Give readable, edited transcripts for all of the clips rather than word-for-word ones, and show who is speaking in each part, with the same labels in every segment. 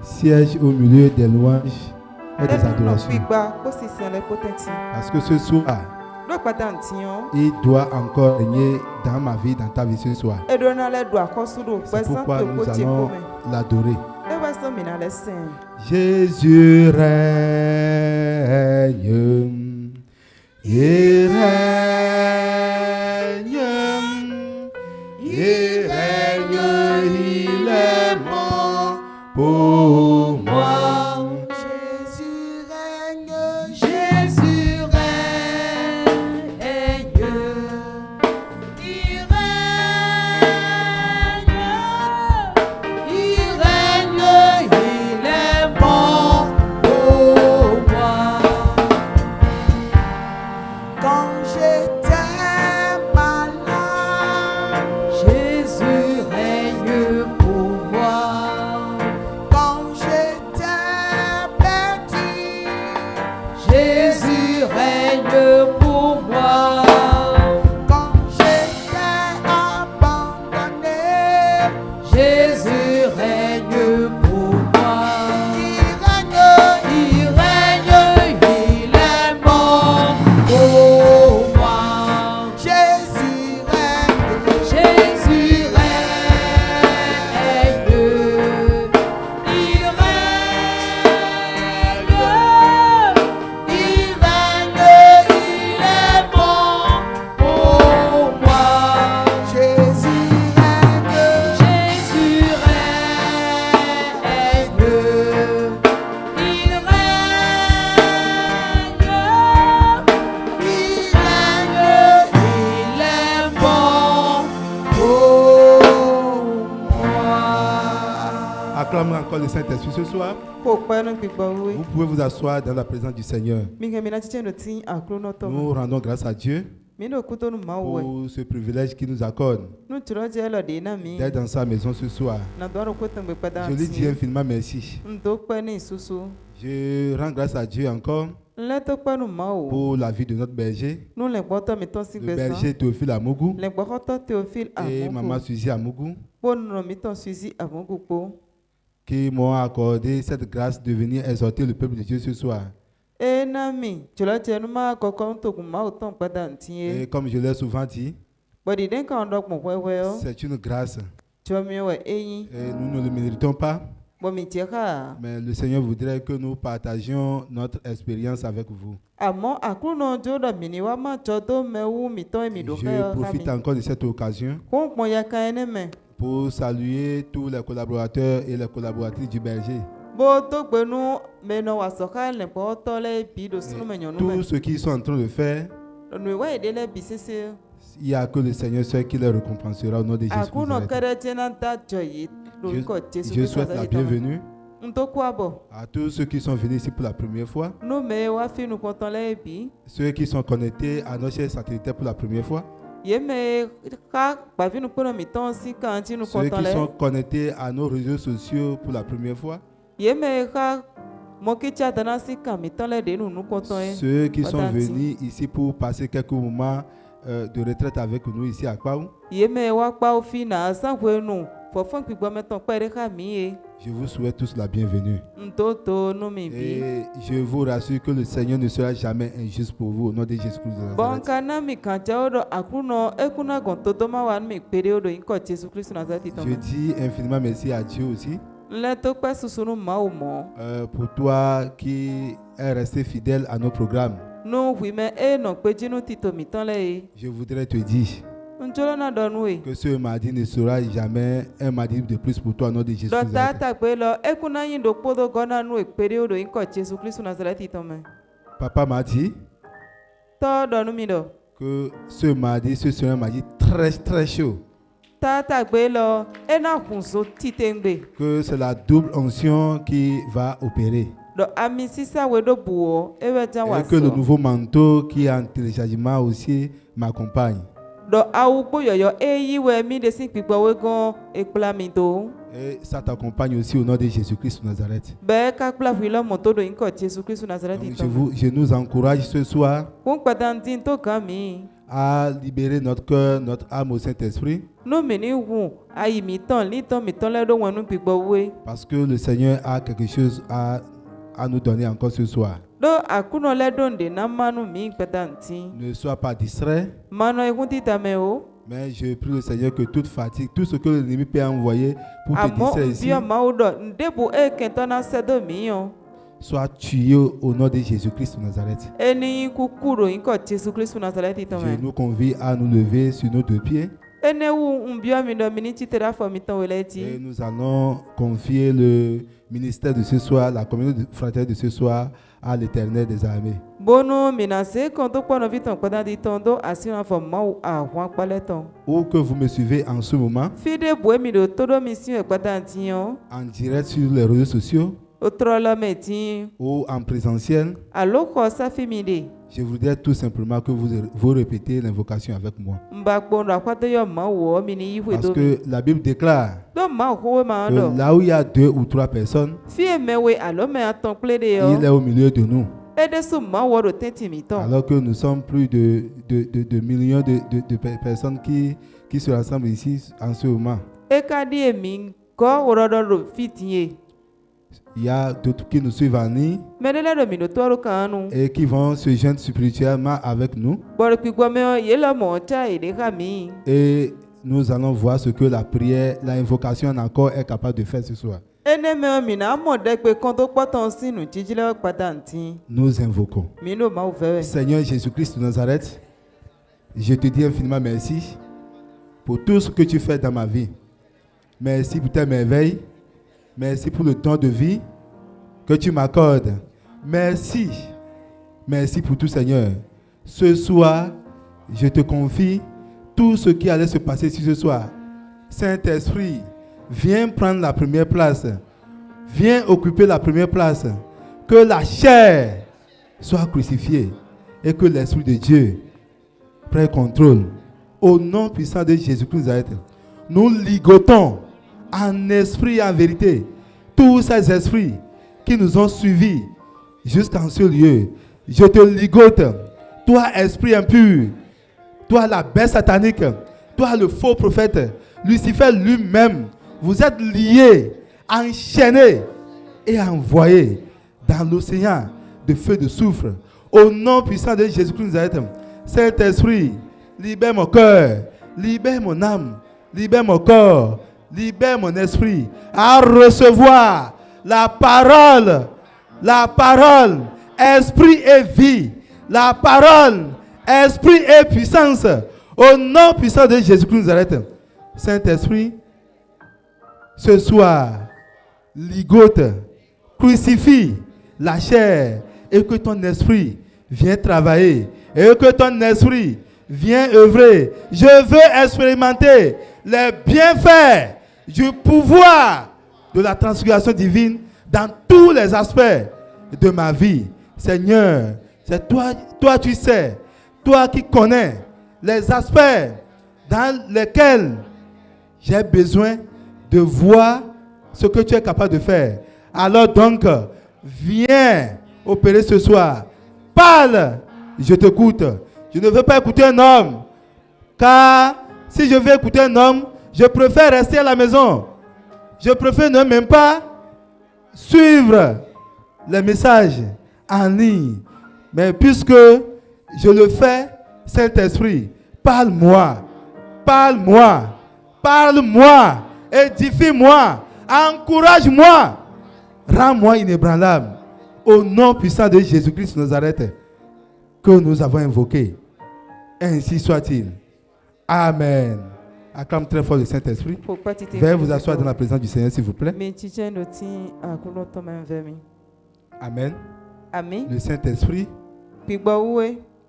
Speaker 1: Siège au milieu des louanges et des adorations. Parce que ce soir, il doit encore régner dans ma vie, dans ta vie ce soir. C'est pourquoi nous allons l'adorer. Jésus règne, il règne, il règne, il est bon pour moi. Acclamons encore le Saint-Esprit ce soir. Vous pouvez vous asseoir dans la présence du Seigneur. Nous rendons grâce à Dieu pour ce privilège qu'il nous accorde d'être dans sa maison ce soir. Je lui dis infiniment merci. Je rends grâce à Dieu encore pour la vie de notre berger, le berger Théophile Amougou et Maman Suzy Amougou, qui m'ont accordé cette grâce de venir exhorter le peuple de Dieu ce soir. Et comme je l'ai souvent dit, c'est une grâce. Et nous ne le méritons pas. Mais le Seigneur voudrait que nous partagions notre expérience avec vous. Je profite encore de cette occasion pour saluer tous les collaborateurs et les collaboratrices du berger. Tous ceux qui sont en train de faire, il n'y a que le Seigneur seul qui les récompensera au nom de Jésus. Je souhaite la bienvenue à tous ceux qui sont venus ici pour la première fois, ceux qui sont connectés à nos chaînes satellitaires pour la première fois, ceux qui sont connectés à nos réseaux sociaux pour la première fois, ceux qui sont venus ici pour passer quelques moments de retraite avec nous ici à Kwaou. Je vous souhaite tous la bienvenue. Et je vous rassure que le Seigneur ne sera jamais injuste pour vous au nom de Jésus-Christ de Nazareth. Je dis infiniment merci à Dieu aussi pour toi qui es resté fidèle à nos programmes. Je voudrais te dire que ce mardi ne sera jamais un mardi de plus pour toi au nom de Jésus. Papa m'a dit que ce mardi, ce sera un mardi très très chaud. Que c'est la double onction qui va opérer. Et que le nouveau manteau qui est en téléchargement aussi m'accompagne. Et ça t'accompagne aussi au nom de Jésus-Christ de Nazareth. Donc je nous encourage ce soir à libérer notre cœur, notre âme au Saint-Esprit. Parce que le Seigneur a quelque chose à nous donner encore ce soir. Ne sois pas distrait. Mais je prie le Seigneur que toute fatigue, tout ce que l'ennemi peut envoyer pour te distraire ici, soit tué au nom de Jésus-Christ de Nazareth. Je nous convie à nous lever sur nos deux pieds. Et nous allons confier le ministère de ce soir, la communauté fraternelle de ce soir, à l'Éternel des armées. Où que vous me suivez en ce moment, en direct sur les réseaux sociaux, ou en présentiel, je voudrais tout simplement que vous répétez l'invocation avec moi. Parce que la Bible déclare que là où il y a 2 ou 3 personnes, il est au milieu de nous. Alors que nous sommes plus de millions de personnes qui se rassemblent ici en ce moment. Il y a d'autres qui nous suivent en ligne et qui vont se joindre spirituellement avec nous. Et nous allons voir ce que la prière, l'invocation encore est capable de faire ce soir. Nous invoquons. Seigneur Jésus-Christ de Nazareth, je te dis infiniment merci pour tout ce que tu fais dans ma vie. Merci pour tes merveilles. Merci pour le temps de vie que tu m'accordes. Merci. Merci pour tout, Seigneur. Ce soir, je te confie tout ce qui allait se passer ici ce soir. Saint-Esprit, viens prendre la première place. Viens occuper la première place. Que la chair soit crucifiée et que l'Esprit de Dieu prenne contrôle. Au nom puissant de Jésus-Christ, nous ligotons en esprit et en vérité tous ces esprits qui nous ont suivis jusqu'en ce lieu. Je te ligote, toi esprit impur, toi la bête satanique, toi le faux prophète, Lucifer lui-même, vous êtes liés, enchaînés et envoyés dans l'océan de feu de soufre. Au nom puissant de Jésus-Christ, Saint-Esprit, libère mon cœur, libère mon âme, libère mon corps, libère mon esprit à recevoir la parole, esprit et vie, la parole, esprit et puissance, au nom puissant de Jésus-Christ Nazareth. Saint-Esprit, ce soir, ligote, crucifie la chair et que ton esprit vienne travailler et que ton esprit vienne œuvrer. Je veux expérimenter les bienfaits du pouvoir de la transfiguration divine dans tous les aspects de ma vie. Seigneur, c'est toi tu sais, toi qui connais les aspects dans lesquels j'ai besoin de voir ce que tu es capable de faire. Alors donc, viens opérer ce soir. Parle, je t'écoute. Je ne veux pas écouter un homme, car si je veux écouter un homme, je préfère rester à la maison. Je préfère ne même pas suivre les messages en ligne. Mais puisque je le fais, Saint-Esprit, parle-moi, parle-moi, parle-moi, édifie-moi, encourage-moi, rends-moi inébranlable. Au nom puissant de Jésus-Christ de Nazareth que nous avons invoqué. Ainsi soit-il. Amen. Acclame très fort le Saint-Esprit. Veuillez vous asseoir dans la présence du Seigneur, s'il vous plaît. Amen. Amen. Le Saint-Esprit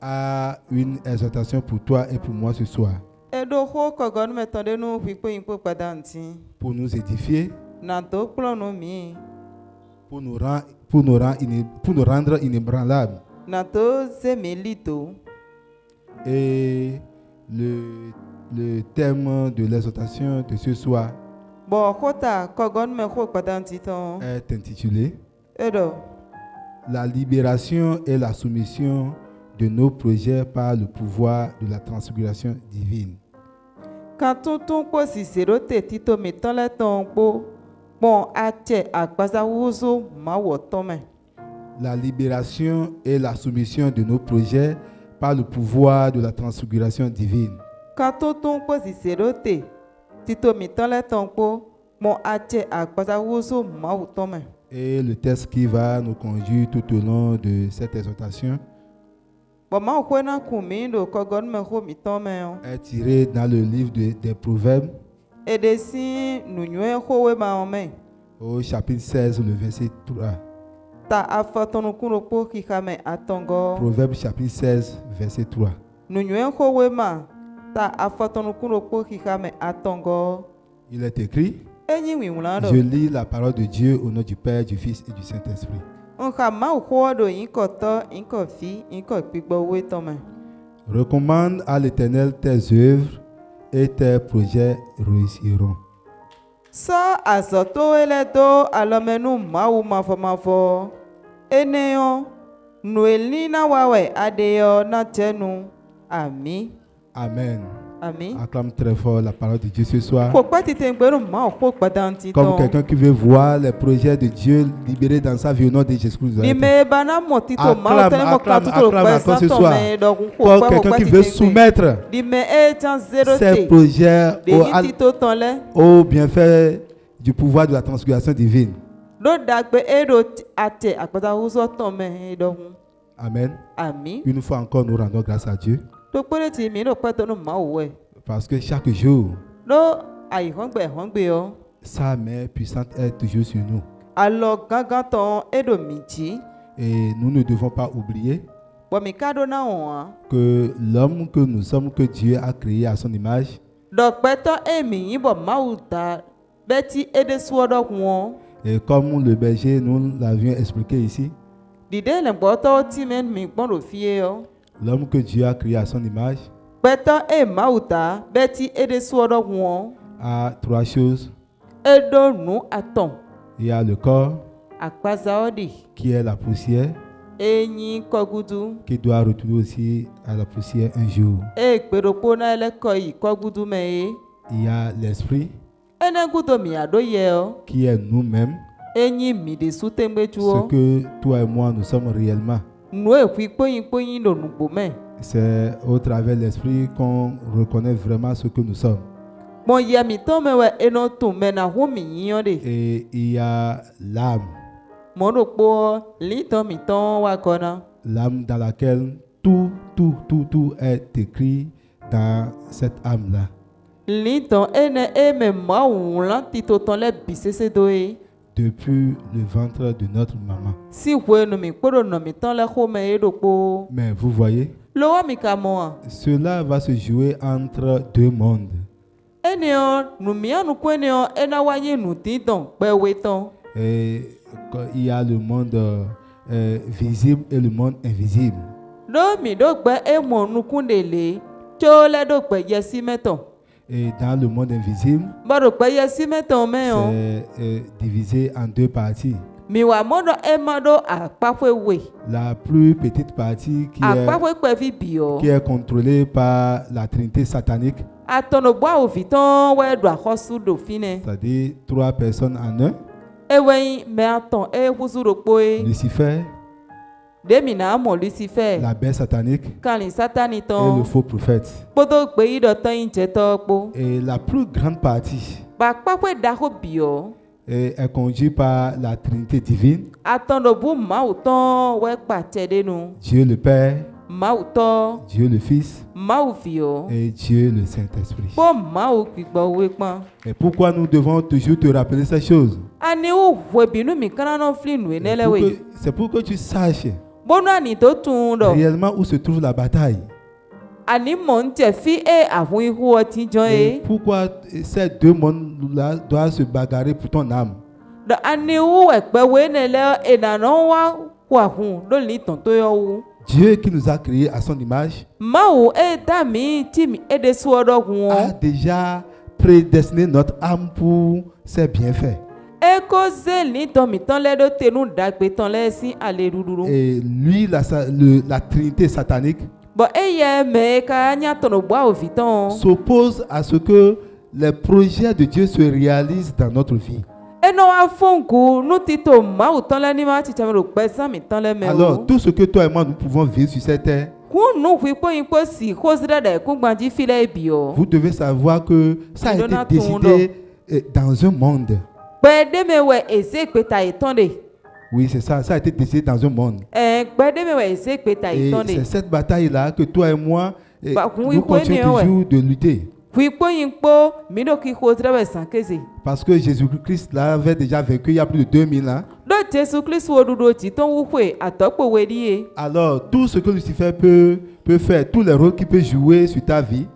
Speaker 1: a une exhortation pour toi et pour moi ce soir. Pour nous édifier. Pour nous rendre inébranlables. Et le thème de l'exhortation de ce soir est intitulé La libération et la soumission de nos projets par le pouvoir de la transfiguration divine.
Speaker 2: La
Speaker 1: libération et la soumission de nos projets par le pouvoir de la transfiguration divine. Et le texte qui va nous conduire tout au long de cette exhortation est tiré dans le livre des Proverbes au chapitre 16, le verset 3. Proverbes chapitre 16, verset 3. Il est écrit: je lis la parole de Dieu au nom du Père, du Fils et du Saint-Esprit. Recommande à l'Éternel tes œuvres et tes projets réussiront. Amen. Amen. Acclame très fort la parole de Dieu ce soir. Comme quelqu'un qui veut voir les projets de Dieu libérés dans sa vie au nom de Jésus-Christ. Acclame ce soir. Comme quelqu'un qui veut soumettre ses projets au bienfait du pouvoir de la transfiguration divine. Amen. Une fois encore, nous rendons grâce à Dieu. Parce que chaque jour, sa main puissante est toujours sur nous. Et nous ne devons pas oublier que l'homme que nous sommes, que Dieu a créé à son image, et comme le berger nous l'avions expliqué ici, l'homme que Dieu a créé à son image a trois choses. Il y a le corps qui est la poussière, qui doit retourner aussi à la poussière un jour. Il y a l'esprit qui est nous-mêmes, ce que toi et moi nous sommes réellement. C'est au travers de l'esprit qu'on reconnaît vraiment ce que nous sommes. Et il y a l'âme. L'âme dans laquelle tout est écrit dans cette âme-là. Depuis le ventre de notre maman. Mais vous voyez, cela va se jouer entre deux mondes. Et il y a le monde visible et le monde invisible. Et dans le monde invisible, c'est divisé en deux parties. La plus petite partie qui est contrôlée par la Trinité satanique, c'est-à-dire trois personnes en un: Lucifer, la bête satanique et le faux prophète. Et la plus grande partie est conduite par la Trinité divine, Dieu le Père, Dieu le Fils et Dieu le Saint-Esprit. Et pourquoi nous devons toujours te rappeler ces choses? C'est pour que tu saches réellement où se trouve la bataille. Et pourquoi ces deux mondes-là doivent se bagarrer pour ton âme? Dieu qui nous a créés à son image a déjà prédestiné notre âme pour ses bienfaits. Et lui, la Trinité satanique s'oppose à ce que les projets de Dieu se réalisent dans notre vie. Alors, tout ce que toi et moi nous pouvons vivre sur cette terre, vous devez savoir que ça a été décidé dans un monde. Oui, c'est ça. Ça a été décidé dans un monde. Et c'est cette bataille-là que toi et moi, nous continuons toujours de lutter. Parce que Jésus-Christ l'avait déjà vaincu il y a plus de 2000 ans. Alors, tout ce que Lucifer peut faire, tous les rôles qu'il peut jouer sur ta vie,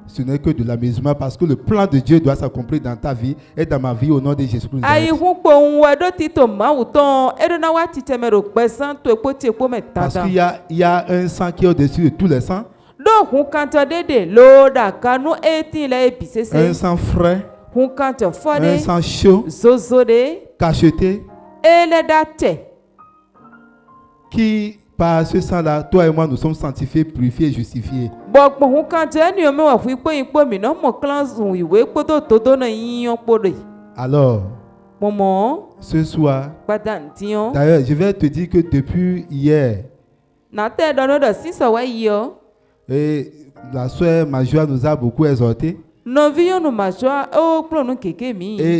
Speaker 1: ce n'est que de l'amusement parce que le plan de Dieu doit s'accomplir dans ta vie et dans ma vie au nom de Jésus-Christ. Parce qu'il y a un sang qui est au-dessus de tous les sangs. Un sang frais, un sang chaud, cacheté, qui par ce sang-là, toi et moi, nous sommes sanctifiés, purifiés et justifiés. Alors, ce soir, d'ailleurs, je vais te dire que depuis hier, et la soeur Majua nous a beaucoup exhortés. Et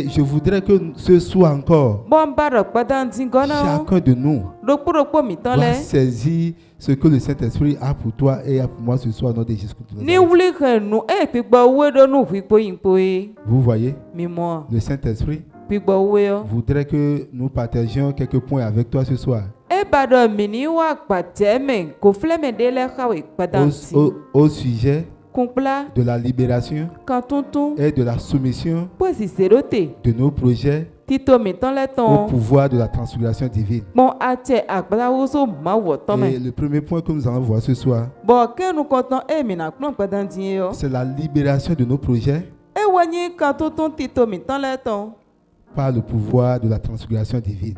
Speaker 1: je voudrais que ce soir encore, chacun de nous doit saisir ce que le Saint-Esprit a pour toi et a pour moi ce soir, notre Jésus-Christ. Vous voyez, le Saint-Esprit voudrait que nous partagions quelques points avec toi ce soir. Au sujet de la libération et de la soumission de nos projets au pouvoir de la transfiguration divine. Et le premier point que nous allons voir ce soir, c'est la libération de nos projets par le pouvoir de la transfiguration divine.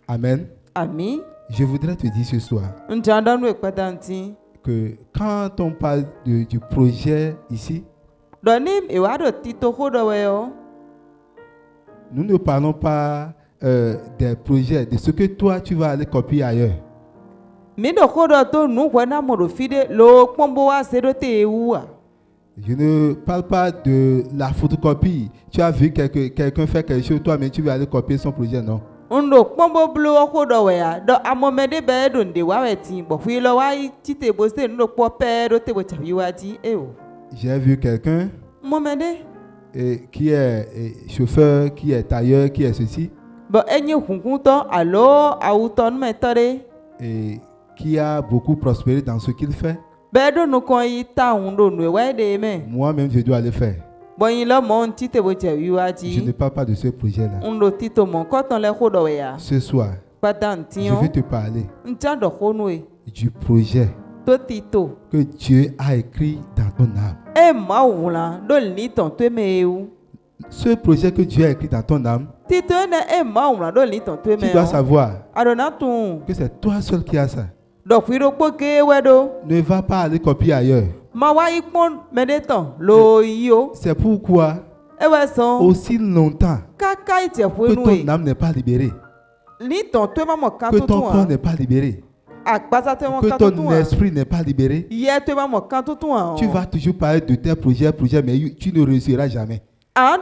Speaker 1: Amen.
Speaker 2: Amen.
Speaker 1: Je voudrais te dire ce soir que quand on parle du projet ici, nous ne parlons pas des projets, de ce que toi tu vas aller copier ailleurs. Je ne parle pas de la photocopie. Tu as vu quelqu'un faire quelque chose, toi, mais tu vas aller copier son projet, non. J'ai vu quelqu'un qui est chauffeur, qui est tailleur, qui est ceci, et qui a beaucoup prospéré dans ce qu'il fait. Moi-même, je dois le faire. Je ne parle pas de ce projet-là. Ce soir, je vais te parler du projet que Dieu a écrit dans ton âme. Ce projet que Dieu a écrit dans ton âme, tu dois savoir que c'est toi seul qui as ça. Ne va pas aller copier ailleurs. C'est pourquoi aussi longtemps que ton âme n'est pas libérée, que ton corps n'est pas libéré, que ton esprit n'est pas libéré, tu vas toujours parler de tes projets, mais tu ne réussiras jamais. Parce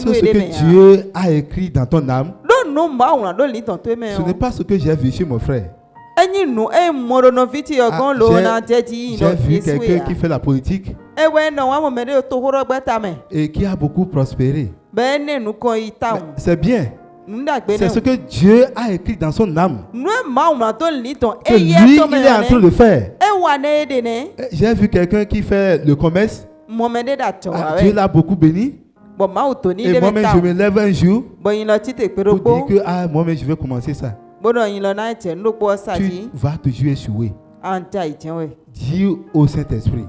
Speaker 1: que ce que Dieu a écrit dans ton âme, ce n'est pas ce que j'ai vu chez mon frère. J'ai vu quelqu'un qui fait la politique et qui a beaucoup prospéré. C'est bien. C'est ce que Dieu a écrit dans son âme que lui, il est en train de faire. J'ai vu quelqu'un qui fait le commerce. Dieu l'a beaucoup béni. Et moi-même, je me lève un jour pour dire que moi-même, je vais commencer ça. Tu vas toujours échouer. Dis au Saint-Esprit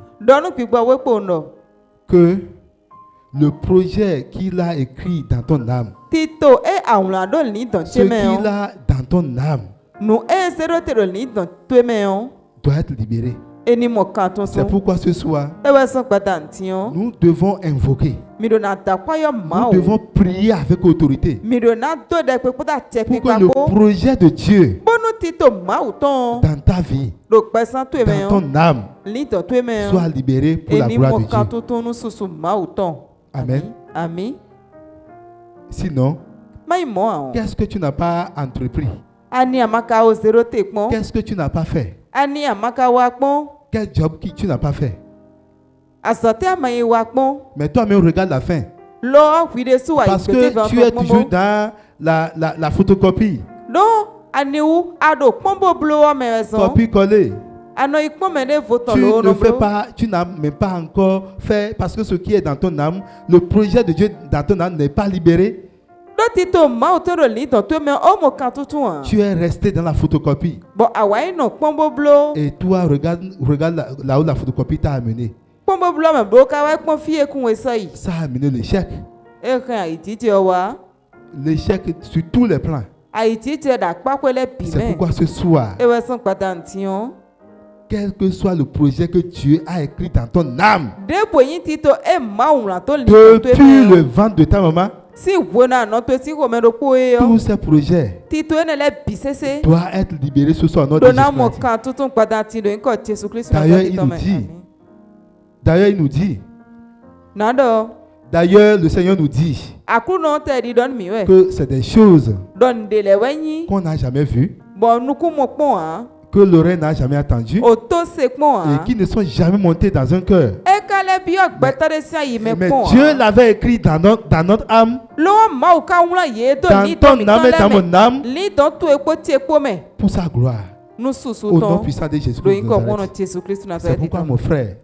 Speaker 1: que le projet qu'il a écrit dans ton âme, ce qu'il a dans ton âme, doit être libéré. C'est pourquoi ce soir, nous devons invoquer. Nous devons prier avec autorité pour que le projet de Dieu dans ta vie, dans ton âme, soit libéré pour la gloire de Dieu. Amen.
Speaker 2: Amen.
Speaker 1: Sinon, qu'est-ce que tu n'as pas entrepris? Qu'est-ce que tu n'as pas fait? Quel job que tu n'as pas fait? Mais toi-même, regarde la fin. Parce que tu es toujours dans la photocopie. Copie-coller. Tu n'as même pas encore fait, parce que ce qui est dans ton âme, le projet de Dieu dans ton âme n'est pas libéré. Tu es resté dans la photocopie. Et toi, regarde là où la photocopie t'a amené. Ça a amené l'échec. L'échec sur tous les plans. C'est pourquoi ce soir, quel que soit le projet que Dieu a écrit dans ton âme, depuis le ventre de ta maman, tous ces projets doivent être libérés ce soir. D'ailleurs, il nous dit, d'ailleurs, le Seigneur nous dit que c'est des choses qu'on n'a jamais vues, que l'oreille n'a jamais entendu et qui ne sont jamais montées dans un cœur. Mais Dieu l'avait écrit dans notre âme, dans ton âme et dans mon âme, pour sa gloire. Au nom puissant de Jésus-Christ. C'est pourquoi mon frère,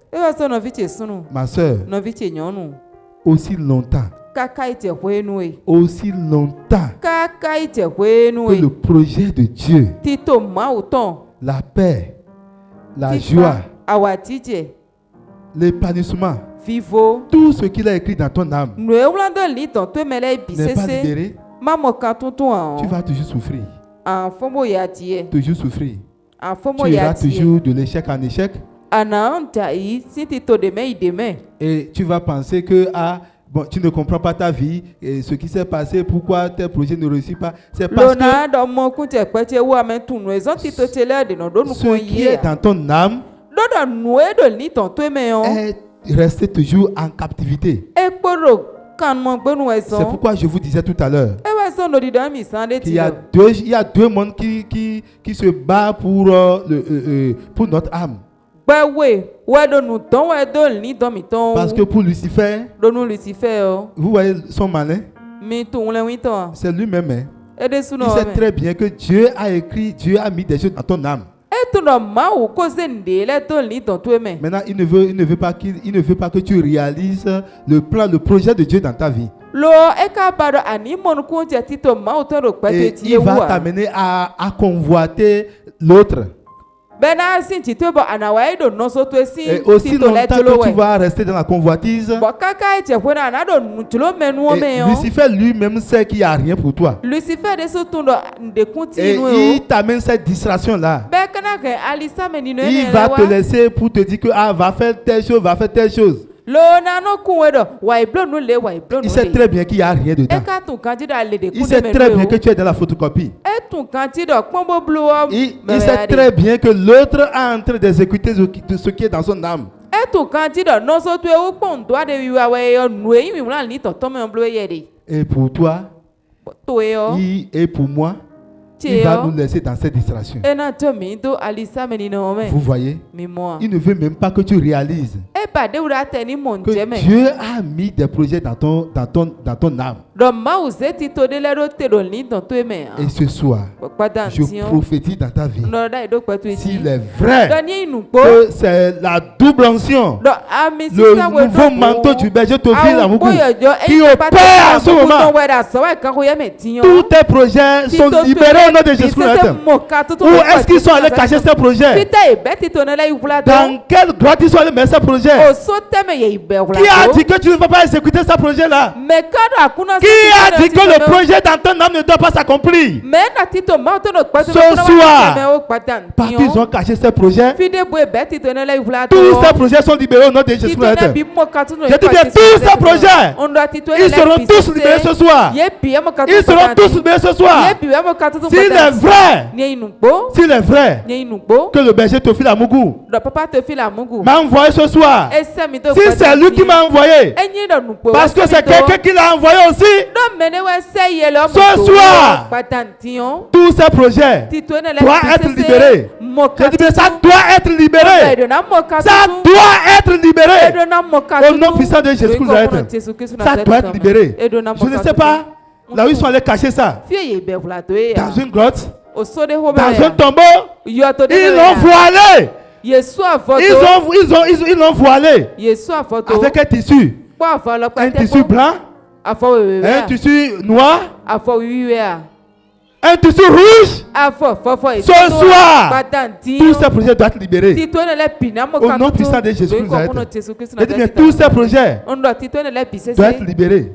Speaker 1: ma soeur, aussi longtemps que le projet de Dieu, la paix, la joie, l'épanouissement, tout ce qu'il a écrit dans ton âme n'est pas libéré, tu vas toujours souffrir. Toujours souffrir. Tu iras toujours de l'échec en échec. Et tu vas penser que bon, tu ne comprends pas ta vie et ce qui s'est passé, pourquoi tes projets ne réussissent pas. C'est parce que ce qui est dans ton âme est resté toujours en captivité. C'est pourquoi je vous disais tout à l'heure qu'il y a deux mondes qui se battent pour notre âme. Parce que pour Lucifer, vous voyez son malin, c'est lui-même. Hein. Il sait très bien que Dieu a écrit, Dieu a mis des choses dans ton âme. Maintenant, il ne veut pas que tu réalises le plan, le projet de Dieu dans ta vie. Et il va t'amener à convoiter l'autre. Et aussi longtemps que tu vas rester dans la convoitise, et Lucifer lui-même sait qu'il n'y a rien pour toi. Et il t'amène cette distraction-là. Il va te laisser pour te dire que va faire telle chose, va faire telle chose. Il sait très bien qu'il n'y a rien dedans. Il sait très bien que tu es dans la photocopie. Il sait très bien que l'autre est en train d'exécuter ce qui est dans son âme. Et pour toi, et pour moi, il va nous laisser dans cette distraction. Vous voyez, il ne veut même pas que tu réalises que Dieu a mis des projets dans ton âme. Et ce soir, je prophétise dans ta vie. S'il est vrai que c'est la double onction, le nouveau manteau du berger Théophile Amougou qui opère en ce moment, tous tes projets sont libérés au nom de Jésus. Où est-ce qu'ils sont allés cacher ces projets? Dans quelle droite ils sont allés mettre ces projets? Qui a dit que tu ne vas pas exécuter ce projet-là? Qui a dit que le projet dans ton âme ne doit pas s'accomplir? Ce soir, parce qu'ils ont caché ces projets, tous ces projets sont libérés au nom de Jésus. Je dis bien, tous ces projets, ils seront tous libérés ce soir. Ils seront tous libérés ce soir. S'il est vrai que le berger Théophile Amougou m'a envoyé ce soir, si c'est lui qui m'a envoyé, parce que c'est quelqu'un qui l'a envoyé aussi, ce soir, tous ces projets doivent être libérés. Je dis bien, ça doit être libéré. Ça doit être libéré. Au nom puissant de Jésus-Christ, ça doit être libéré. Je ne sais pas là où ils sont allés cacher ça. Dans une grotte, dans un tombeau, ils l'ont voilé. Ils l'ont voilé avec un tissu blanc, un tissu noir, un tissu rouge. Ce soir, tous ces projets doivent être libérés. Au nom puissant de Jésus-Christ, tous ces projets doivent être libérés.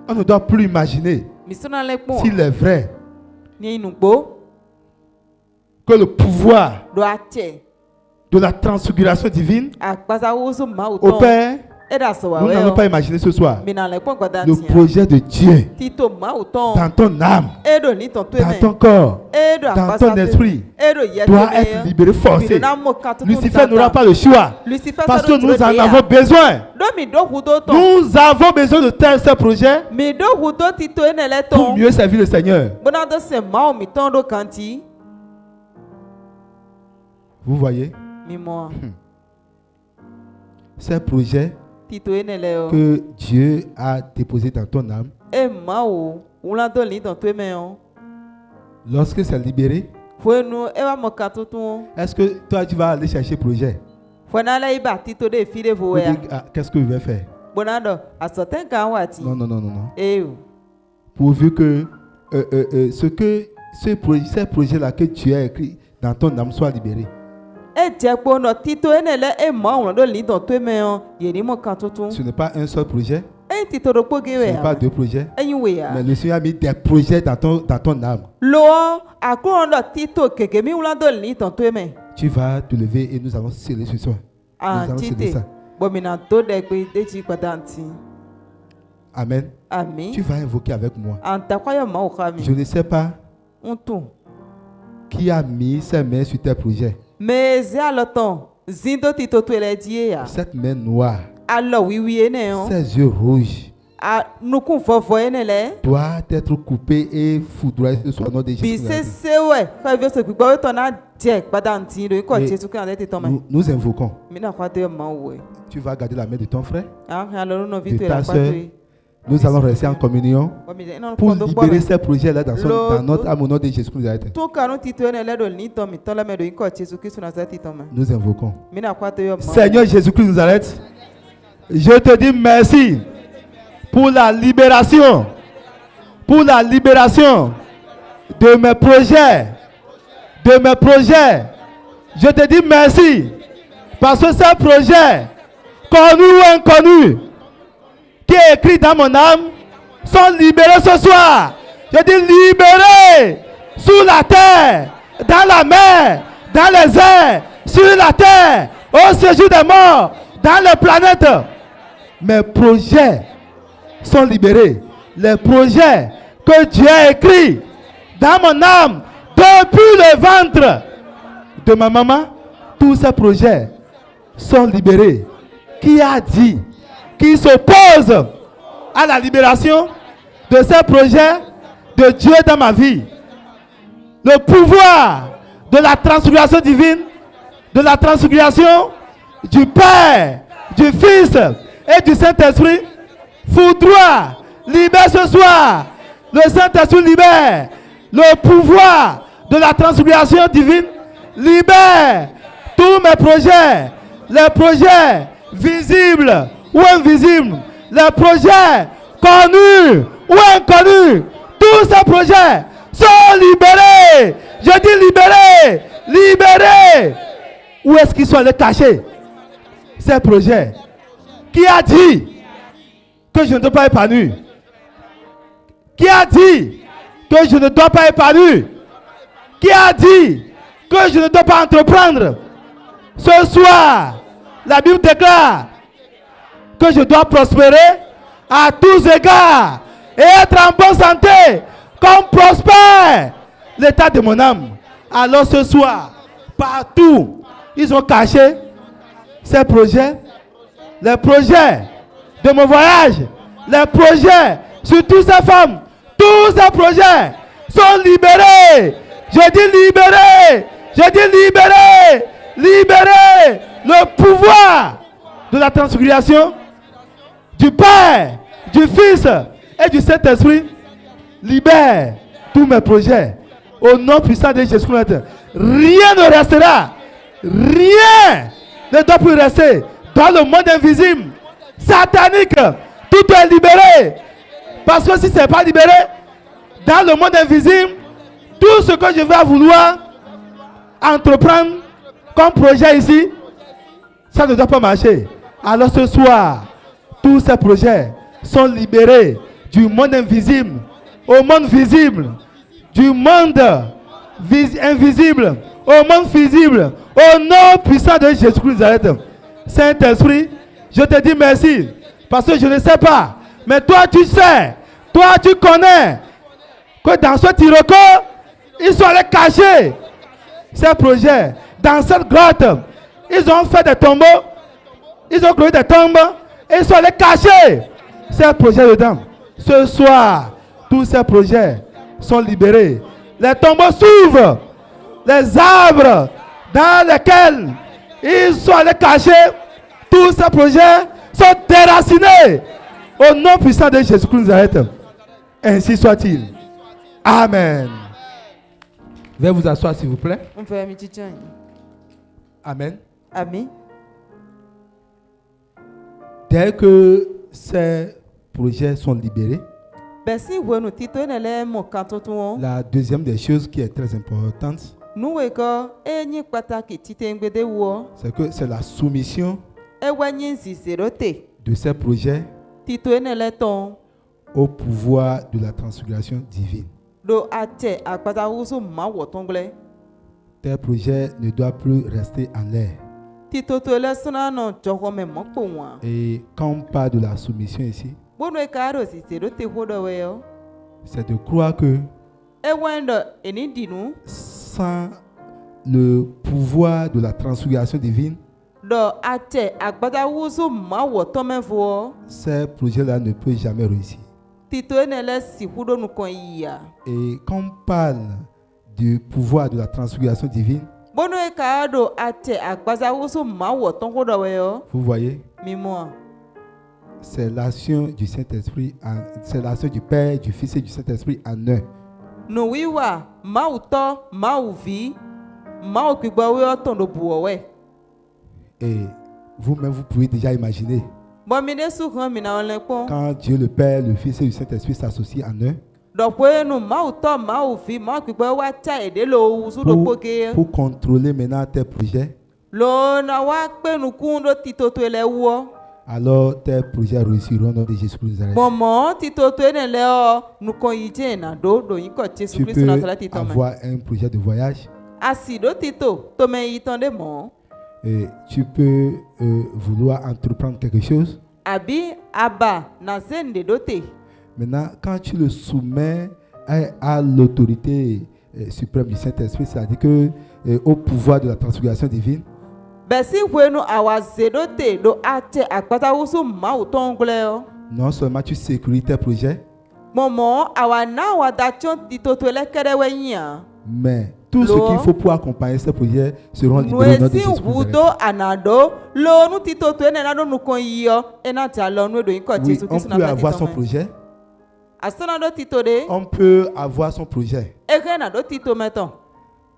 Speaker 1: On ne doit plus imaginer s'il est vrai que le pouvoir de la transfiguration divine opère. Nous n'allons pas imaginer ce soir le projet de Dieu dans ton âme, dans ton corps, dans ton esprit doit être libéré, forcé. Lucifer n'aura pas le choix parce que nous en avons besoin. Nous avons besoin de tel ce projet pour mieux servir le Seigneur. Vous voyez ces projets que Dieu a déposé dans ton âme, lorsque c'est libéré, est-ce que toi tu vas aller chercher projet? Qu'est-ce que je vais faire? Non. Pourvu que ces projets-là que tu as écrit dans ton âme soient libérés. Ce n'est pas un seul projet. Ce n'est pas deux projets. Mais le Seigneur a mis des projets dans ton âme. Tu vas te lever et nous allons sceller ce soir. Nous allons sceller ça. Amen. Tu vas invoquer avec moi. Je ne sais pas qui a mis ses mains sur tes projets. Cette main noire, ses yeux rouges, doit être coupée et foudroyée au nom de Jésus. Nous invoquons. Tu vas garder la main de ton frère, de ta soeur. Nous allons rester en communion pour libérer ces projets-là dans notre âme au nom de Jésus-Christ. Nous invoquons. Seigneur Jésus-Christ nous arrête. Je te dis merci pour la libération. Pour la libération de mes projets. Je te dis merci parce que ces projets, connus ou inconnus, qui est écrit dans mon âme, sont libérés ce soir. Je dis libérés sous la terre, dans la mer, dans les airs, sur la terre, au séjour des morts, dans les planètes. Mes projets sont libérés. Les projets que Dieu a écrits dans mon âme depuis le ventre de ma maman, tous ces projets sont libérés. Qui a dit? Qui s'oppose à la libération de ces projets de Dieu dans ma vie. Le pouvoir de la transfiguration divine, de la transfiguration du Père, du Fils et du Saint-Esprit foudroie Libère ce soir. Le Saint-Esprit libère. Le pouvoir de la transfiguration divine libère tous mes projets. Les projets visibles ou invisibles. Les projets connus ou inconnus. Tous ces projets sont libérés. Je dis libérés. Libérés. Où est-ce qu'ils sont allés cacher ces projets? Qui a dit que je ne dois pas épanouir? Qui a dit que je ne dois pas épanouir? Qui a dit que je ne dois pas entreprendre? Ce soir, la Bible déclare que je dois prospérer à tous égards et être en bonne santé comme prospère l'état de mon âme. Alors ce soir, partout, ils ont caché ces projets, les projets de mon voyage, les projets sur toutes ces femmes, tous ces projets sont libérés. Je dis libérés, je dis libérés, libérés. Le pouvoir de la transfiguration du Père, du Fils et du Saint-Esprit libère tous mes projets. Au nom puissant de Jésus-Christ, rien ne restera. Rien ne doit plus rester dans le monde invisible, satanique. Tout est libéré. Parce que si ce n'est pas libéré, dans le monde invisible, tout ce que je vais vouloir entreprendre comme projet ici, ça ne doit pas marcher. Alors ce soir, tous ces projets sont libérés du monde invisible au monde visible, du monde invisible au monde visible, au nom puissant de Jésus-Christ. Saint-Esprit, je te dis merci, parce que je ne sais pas, mais toi tu sais, toi tu connais, que dans ce tiroko, ils sont allés cacher ces projets. Dans cette grotte, ils ont fait des tombeaux, ils ont créé des tombes, et ils sont allés cacher ces projets dedans. Ce soir, tous ces projets sont libérés. Les tombeaux s'ouvrent. Les arbres dans lesquels ils sont allés cacher tous ces projets sont déracinés. Au nom puissant de Jésus-Christ. Ainsi soit-il. Amen. Veuillez vous asseoir s'il vous plaît. Amen.
Speaker 2: Amen.
Speaker 1: Dès que ces projets sont libérés, la deuxième des choses qui est très importante, c'est que c'est la soumission de ces projets au pouvoir de la transfiguration divine. Tes projets ne doivent plus rester en l'air. Et quand on parle de la soumission ici, c'est de croire que sans le pouvoir de la transfiguration divine, ces projets-là ne peuvent jamais réussir. Et quand on parle du pouvoir de la transfiguration divine, vous voyez, c'est l'action du Saint-Esprit, c'est l'action du Père, du Fils et du Saint-Esprit en un. Et vous-même, vous pouvez déjà imaginer quand Dieu le Père, le Fils et le Saint-Esprit s'associent en un pour contrôler maintenant tes projets. Alors tes projets réussiront au nom de Jésus-Christ. Tu peux avoir un projet de voyage. Et tu peux vouloir entreprendre quelque chose. Maintenant, quand tu le soumets à l'autorité suprême du Saint-Esprit, c'est-à-dire que au pouvoir de la transfiguration divine, non seulement tu sécurises tes projets, mais tout ce qu'il faut pour accompagner ces projets seront libérés au nom de Jésus-Christ. Oui, on peut avoir son projet, On peut avoir son projet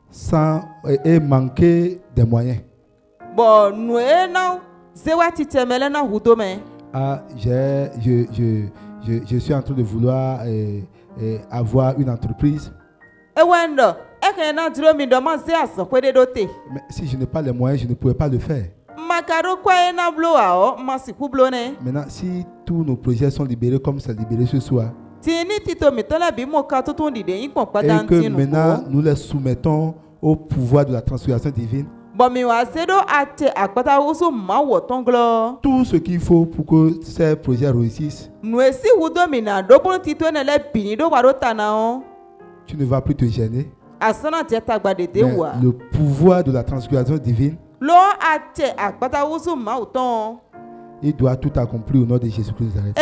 Speaker 1: sans et manquer des moyens. Je suis en train de vouloir avoir une entreprise. Mais si je n'ai pas les moyens, je ne pourrais pas le faire. Maintenant, si tous nos projets sont libérés comme c'est libéré ce soir, et que maintenant nous les soumettons au pouvoir de la transfiguration divine, tout ce qu'il faut pour que ces projets réussissent, tu ne vas plus te gêner. Mais le pouvoir de la transfiguration divine, il doit tout accomplir au nom de Jésus-Christ de Nazareth.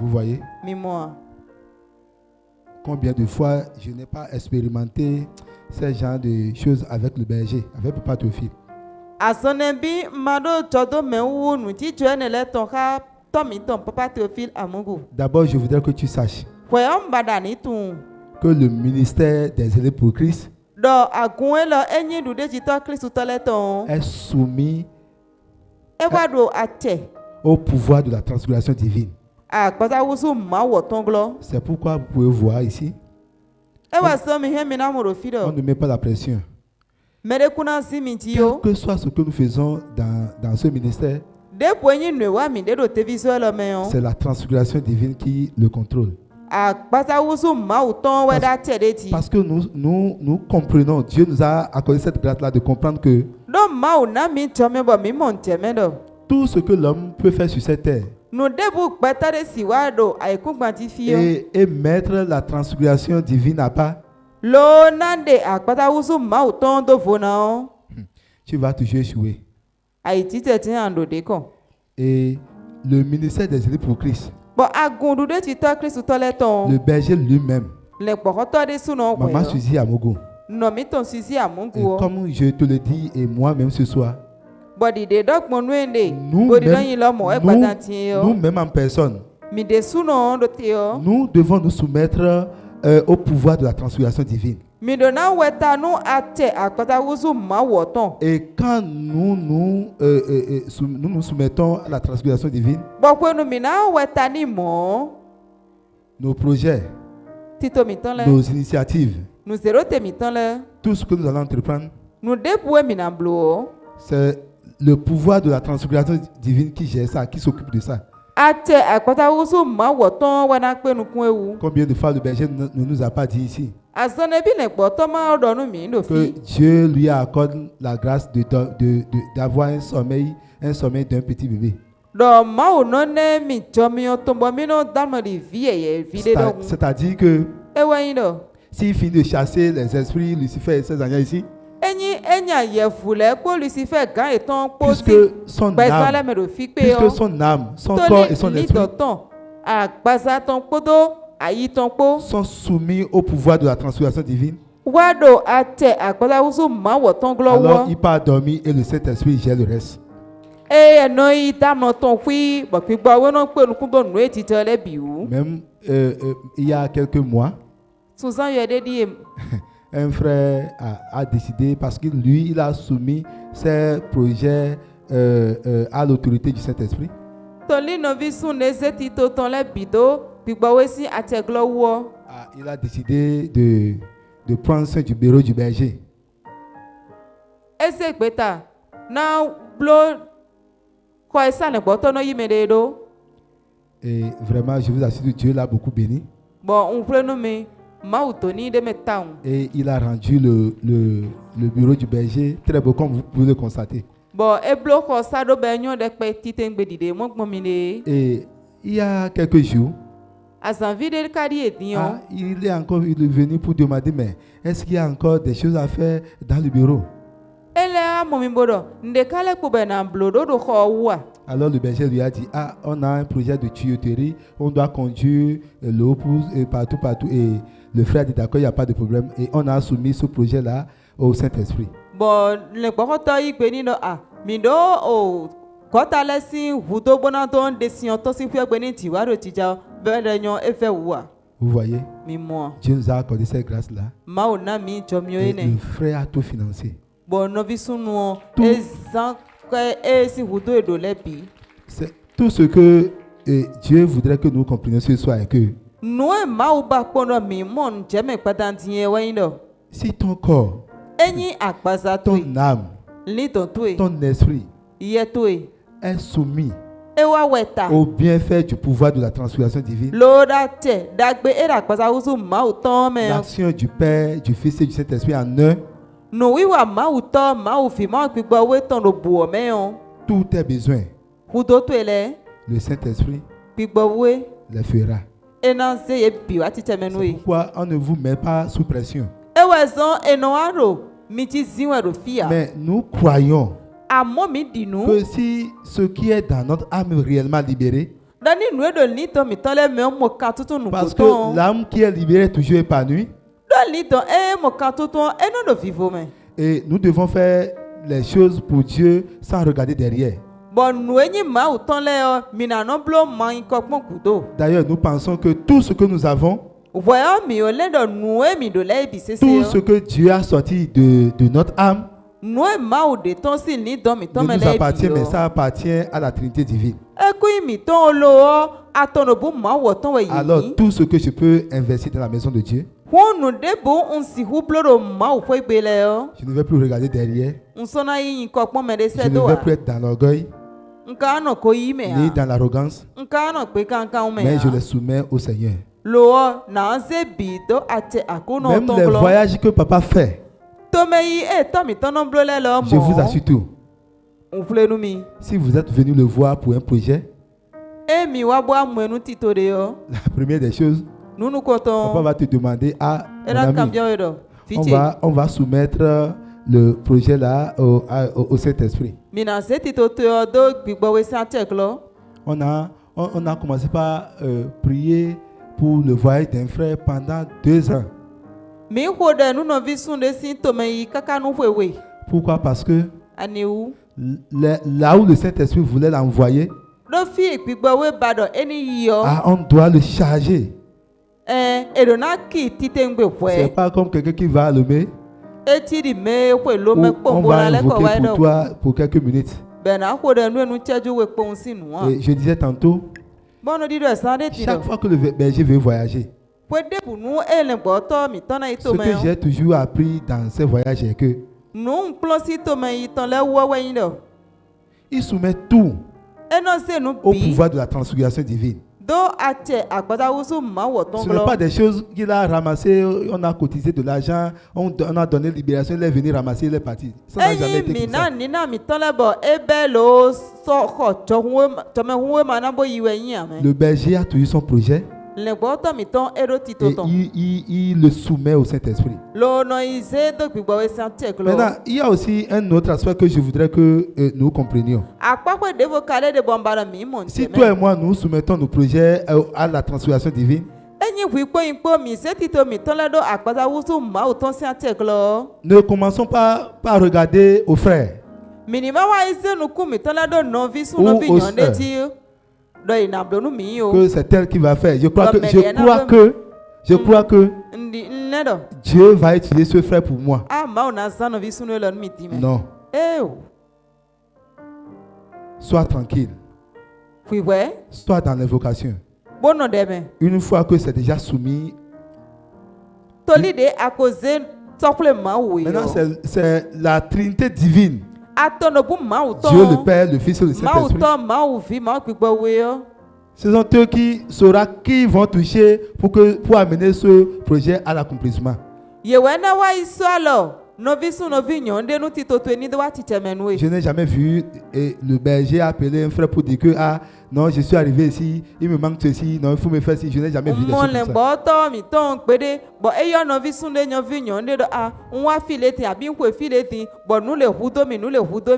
Speaker 1: Vous voyez? Combien de fois je n'ai pas expérimenté ce genre de choses avec le berger, avec Papa Théophile. D'abord, je voudrais que tu saches que le ministère des élèves pour Christ est soumis au pouvoir de la transfiguration divine. C'est pourquoi vous pouvez voir ici, on ne met pas la pression. Quel que soit ce que nous faisons dans ce ministère, c'est la transfiguration divine qui le contrôle. Parce que nous comprenons, Dieu nous a accordé cette grâce-là de comprendre que tout ce que l'homme peut faire sur cette terre et mettre la transfiguration divine à part, tu vas toujours échouer. Et le ministère des élèves pour Christ, le berger lui-même, Maman Suzy Amogo, et comme je te le dis et moi-même ce soir, nous-mêmes en personne, nous devons nous soumettre au pouvoir de la transfiguration divine. Et quand nous nous soumettons à la transfiguration divine, nos projets, nos initiatives, tout ce que nous allons entreprendre, c'est le pouvoir de la transfiguration divine qui gère ça, qui s'occupe de ça. Combien de fois le berger ne nous a pas dit ici que Dieu lui accorde la grâce d'avoir un sommeil d'un petit bébé. C'est-à-dire que s'il finit de chasser les esprits, Lucifer et ses anges ici, puisque son âme, son corps et son esprit sont soumis au pouvoir de la transfiguration divine, alors il part dormir et le Saint-Esprit gère le reste. Même il y a quelques mois, un frère a décidé, parce que lui, il a soumis ses projets à l'autorité du Saint-Esprit. Il a décidé de prendre soin du bureau du berger. Et vraiment, je vous assure que Dieu l'a beaucoup béni. Et il a rendu le bureau du berger très beau, comme vous pouvez le constater. Et il y a quelques jours, il est venu pour demander, mais est-ce qu'il y a encore des choses à faire dans le bureau? Alors le berger lui a dit, on a un projet de tuyauterie, on doit conduire l'eau partout. Et le frère dit, d'accord, il n'y a pas de problème. Et on a soumis ce projet-là au Saint-Esprit.
Speaker 2: Kota lesi hudo bona don desion to si fie gbeni ti wa ro ti ja bere yan efe wa.
Speaker 1: Vous voyez?
Speaker 2: Mi mo.
Speaker 1: Dieu nous a accordé cette grâce-là.
Speaker 2: Ma o na mi jomio
Speaker 1: Et
Speaker 2: ene.
Speaker 1: le frère a tout financé.
Speaker 2: Bon novi sunu ezan que si hudo edo lebi.
Speaker 1: C'est tout ce que Dieu voudrait que nous comprenions ce soir et que
Speaker 2: Noe ma o ba pono mi mon jeme padantie wa indo.
Speaker 1: si ton corps,
Speaker 2: Enyi akpaza to.
Speaker 1: ton âme,
Speaker 2: Li ton to.
Speaker 1: ton esprit
Speaker 2: Iye to.
Speaker 1: est soumis
Speaker 2: Ewa weta.
Speaker 1: au bienfait du pouvoir de la transfiguration divine,
Speaker 2: Loda te dagbe era akpaza usu ma o ton me.
Speaker 1: l'action du Père, du Fils et du Saint-Esprit en un,
Speaker 2: No wiwa ma o to ma o fi ma gbigbo we ton lo bu o me on.
Speaker 1: tous tes besoins,
Speaker 2: Hudo to ele
Speaker 1: le Saint-Esprit
Speaker 2: gbigbo we
Speaker 1: les fera.
Speaker 2: ena se ye bi wa ti temenu
Speaker 1: C'est
Speaker 2: yi.
Speaker 1: pourquoi on ne vous met pas sous pression.
Speaker 2: Ewezon eno aro mi ti zinwe ro fia.
Speaker 1: Mais nous croyons
Speaker 2: Amo mi dinu.
Speaker 1: que si ce qui est dans notre âme est réellement libéré,
Speaker 2: Dani nu edo ni to mi ton le me mo kan tutun nu
Speaker 1: parce
Speaker 2: ko
Speaker 1: que l'âme qui est libérée est toujours épanouie,
Speaker 2: Do li ton mo kan tutun eno do vivo me.
Speaker 1: et nous devons faire les choses pour Dieu sans regarder derrière.
Speaker 2: Bon nu enyi ma o ton le o mi na no blo ma yin ko pon kudo.
Speaker 1: D'ailleurs, nous pensons que tout ce que nous avons,
Speaker 2: Voya mi o le do nu e mi do le bi sese
Speaker 1: tout ce
Speaker 2: o.
Speaker 1: que Dieu a sorti de notre âme,
Speaker 2: Nu e ma o de ton si ni don mi ton
Speaker 1: ne
Speaker 2: me
Speaker 1: nous
Speaker 2: le
Speaker 1: appartient,
Speaker 2: bi
Speaker 1: mais
Speaker 2: o.
Speaker 1: ça appartient à la Trinité divine.
Speaker 2: Eku mi ton lo o atono bu ma wo ton we
Speaker 1: Alors,
Speaker 2: yi.
Speaker 1: tout ce que je peux investir dans la maison de Dieu,
Speaker 2: Hunu de bu un si hu bloro ma o fo gbe le o.
Speaker 1: je ne vais plus regarder derrière,
Speaker 2: Nsona yin ko pon me de
Speaker 1: je
Speaker 2: se
Speaker 1: ne
Speaker 2: do
Speaker 1: vais
Speaker 2: a.
Speaker 1: plus être dans l'orgueil,
Speaker 2: Nka no ko yi me
Speaker 1: ni
Speaker 2: a.
Speaker 1: dans l'arrogance,
Speaker 2: Nka no pe kan kan me
Speaker 1: mais je
Speaker 2: a.
Speaker 1: les soumets au Seigneur.
Speaker 2: Lo na ze bi do ate akono
Speaker 1: Même
Speaker 2: ton
Speaker 1: les
Speaker 2: glo.
Speaker 1: voyages que papa fait,
Speaker 2: To me yi to mi ton no blo le lo mo.
Speaker 1: je vous assure tout.
Speaker 2: On fle nu mi.
Speaker 1: Si vous êtes venu le voir pour un projet,
Speaker 2: E mi wa bo amenu ti to de yo.
Speaker 1: la première des choses,
Speaker 2: Nunu ko
Speaker 1: papa
Speaker 2: ton.
Speaker 1: va te demander, ah, mon
Speaker 2: Era
Speaker 1: ami,
Speaker 2: cambio edo.
Speaker 1: on
Speaker 2: Fiche.
Speaker 1: va soumettre le projet là au Saint-Esprit.
Speaker 2: Mina se ti to to do gbigbo we sa check lo.
Speaker 1: On a commencé par prier pour le voyage d'un frère pendant 2 ans.
Speaker 2: Mi ho de nu no vi sun de sin to me yi kaka nu hwewe.
Speaker 1: Pourquoi? Parce que
Speaker 2: Ani wu.
Speaker 1: là où le Saint-Esprit voulait l'envoyer,
Speaker 2: Do fi gbigbo we bado eni yi yo.
Speaker 1: on doit le charger.
Speaker 2: Edo na ki ti te ngbe
Speaker 1: C'est
Speaker 2: hwe.
Speaker 1: pas comme quelqu'un qui va allumer
Speaker 2: Eti di me hwe lo
Speaker 1: ou
Speaker 2: me
Speaker 1: on
Speaker 2: pombo
Speaker 1: va
Speaker 2: na le ko wa
Speaker 1: invoquer pour
Speaker 2: do.
Speaker 1: toi pour quelques minutes.
Speaker 2: Ben na ho de nu cheju we pon sin wa.
Speaker 1: Et je disais tantôt,
Speaker 2: Bono di do sa de ti do.
Speaker 1: chaque fois que le berger veut voyager,
Speaker 2: Pwe de bu nu ele gbo to mi ton na
Speaker 1: ce
Speaker 2: ito me
Speaker 1: que
Speaker 2: yo.
Speaker 1: j'ai toujours appris dans ces voyages est que
Speaker 2: Nu plan si to me yi ton le wo we yin do.
Speaker 1: il soumet tout
Speaker 2: Eno se nu
Speaker 1: au
Speaker 2: bi.
Speaker 1: pouvoir de la transfiguration divine.
Speaker 2: Do ate agbada wusu ma wo ton
Speaker 1: Ce n'est
Speaker 2: glo.
Speaker 1: pas des choses qu'il a ramassées, on a cotisé de l'argent, on a donné libération, il est venu ramasser, il est parti. Ça n'a jamais
Speaker 2: Eyin
Speaker 1: été
Speaker 2: mi
Speaker 1: comme
Speaker 2: na
Speaker 1: ça.
Speaker 2: ni na mi ton le bo ebe lo so ko to me huwe ma na bo yi we yin ame.
Speaker 1: Le berger a toujours son projet
Speaker 2: Le gbo to mi ton ero ti to
Speaker 1: et
Speaker 2: ton.
Speaker 1: il le soumet au Saint-Esprit.
Speaker 2: Lo no ize do gbigbo we san check lo.
Speaker 1: Maintenant, il y a aussi un autre aspect que je voudrais que nous comprenions.
Speaker 2: Apapwe de vo kale de bombara mi mon
Speaker 1: Si toi et moi, nous soumettons nos projets à la transfiguration divine,
Speaker 2: Enyi wi po yin po mi se ti to mi ton le do agbada wusu ma o ton san check lo.
Speaker 1: ne commençons pas par regarder aux frères
Speaker 2: Minima wa ize nu ku mi ton le do no vi sun
Speaker 1: Ou
Speaker 2: no vi
Speaker 1: au
Speaker 2: nyon de
Speaker 1: sœur.
Speaker 2: ti. Do ina blo nu mi yo.
Speaker 1: que c'est elle qui va faire. Je crois
Speaker 2: Comme
Speaker 1: que,
Speaker 2: Méliana
Speaker 1: je crois que
Speaker 2: Ndi nne do.
Speaker 1: Dieu va utiliser ce frère pour moi.
Speaker 2: Ah ma o na san no vi sun no lo mi ti me.
Speaker 1: Non,
Speaker 2: O.
Speaker 1: sois tranquille,
Speaker 2: Fui we.
Speaker 1: sois dans l'invocation.
Speaker 2: Bono de me.
Speaker 1: Une fois que c'est déjà soumis,
Speaker 2: Toli de akoze tokle ma wo
Speaker 1: maintenant
Speaker 2: yo.
Speaker 1: c'est la Trinité divine.
Speaker 2: Atono bu ma o ton.
Speaker 1: Dieu le Père, le Fils et le
Speaker 2: Ma o
Speaker 1: Saint-Esprit.
Speaker 2: ton ma o vi ma o gbigbo we yo.
Speaker 1: Ce sont eux qui sauront qui vont toucher pour amener ce projet à l'accomplissement.
Speaker 2: Yewe na wa iso alo. No vi sun no vi nyon de nu ti to to ni de wa ti temenu we.
Speaker 1: Je n'ai jamais vu le berger appeler un frère pour dire que ah non, je suis arrivé ici, il me manque ceci, non, il faut me faire ci. Je n'ai jamais vu des
Speaker 2: Mon
Speaker 1: choses
Speaker 2: le
Speaker 1: comme ça.
Speaker 2: gbo to mi ton pede bo eyo no vi sun de nyon vi nyon de do a nwa file ti abi nkwe file ti bo nu le hudo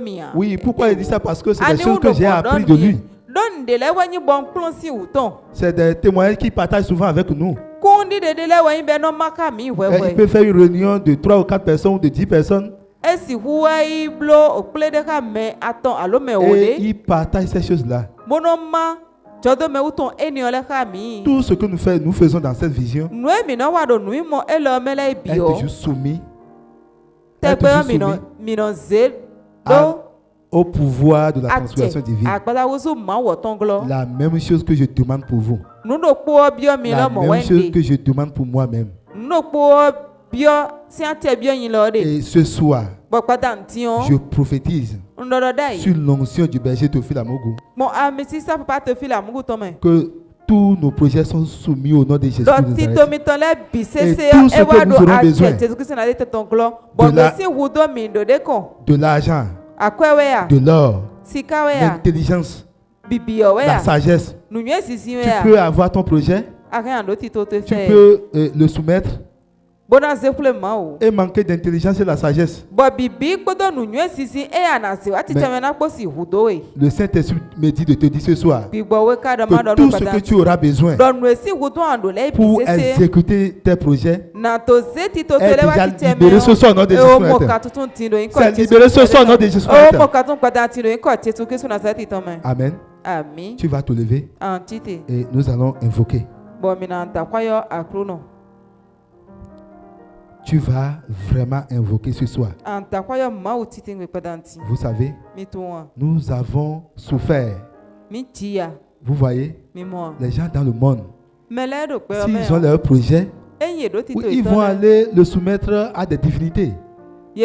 Speaker 2: mi a.
Speaker 1: Oui, pourquoi il dit ça? Parce que c'est
Speaker 2: Ani
Speaker 1: des choses
Speaker 2: uno
Speaker 1: que j'ai
Speaker 2: bon
Speaker 1: appris
Speaker 2: don
Speaker 1: de
Speaker 2: mi.
Speaker 1: lui.
Speaker 2: Don de le wa ni bon plan si uton.
Speaker 1: C'est des témoignages qu'il partage souvent avec nous.
Speaker 2: Kundi de le wa ni be no maka mi
Speaker 1: Il
Speaker 2: wewe.
Speaker 1: peut faire une réunion de 3 ou 4 personnes ou de 10 personnes. Et il partage ces choses-là. Tout ce que nous faisons dans cette vision est toujours soumis au pouvoir de la transformation divine. La même chose que je demande pour vous. La même chose que je demande pour moi-même. Et ce soir, je prophétise sur l'onction du berger Théophile Amougou que tous nos projets sont soumis au nom de Jésus. Et tout ce que nous aurons besoin de l'argent, de l'or, l'intelligence, la sagesse. Tu peux avoir ton projet, tu peux le soumettre et manquer d'intelligence et la sagesse. Le Saint-Esprit me dit de te dire ce soir que tout ce que tu auras besoin pour exécuter tes projets est déjà libéré ce soir au nom de Jésus. C'est libéré ce soir au nom de Jésus. Amen. Tu vas te lever et nous allons invoquer. Tu vas vraiment invoquer ce soir. Vous savez, nous avons souffert. Vous voyez, les gens dans le monde, s'ils ont leur projet, ils vont aller le soumettre à des divinités. Il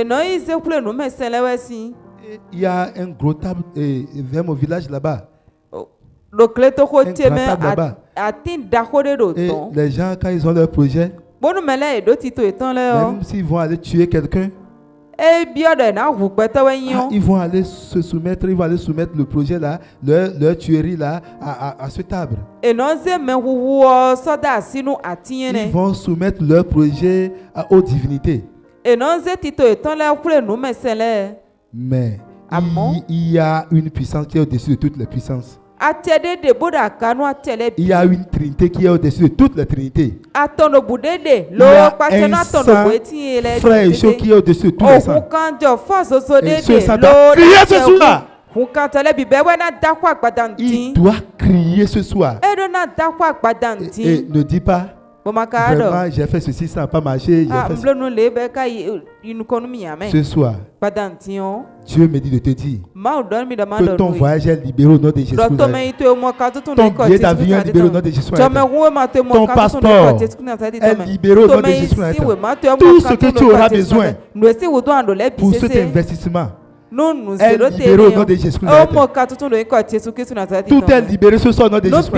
Speaker 1: y a un gros table vers mon village là-bas. Un grand table là-bas. Et les gens, quand ils ont leur projet, même s'ils vont aller tuer quelqu'un, ils vont aller se soumettre, ils vont aller soumettre le projet là, leur tuerie là, à ce table. Ils vont soumettre leur projet aux divinités. Mais il y a une puissance qui est au-dessus de toutes les puissances. Il y a une trinité qui est au-dessus de toutes les trinités. Il y a un sang frère et chaud qui est au-dessus de tous les sangs. Et ce sang doit crier ce soir. Il doit crier ce soir. Et ne dis pas, vraiment, j'ai fait ceci, ça n'a pas marché. Ce soir, Dieu me dit de te dire que ton voyage est libéré au nom de Jésus. Ton billet d'avion est libéré au nom de Jésus. Ton passeport est libéré au nom de Jésus. Tout ce que tu auras besoin pour cet investissement est libéré au nom de Jésus. Tout est libéré ce soir au nom de Jésus.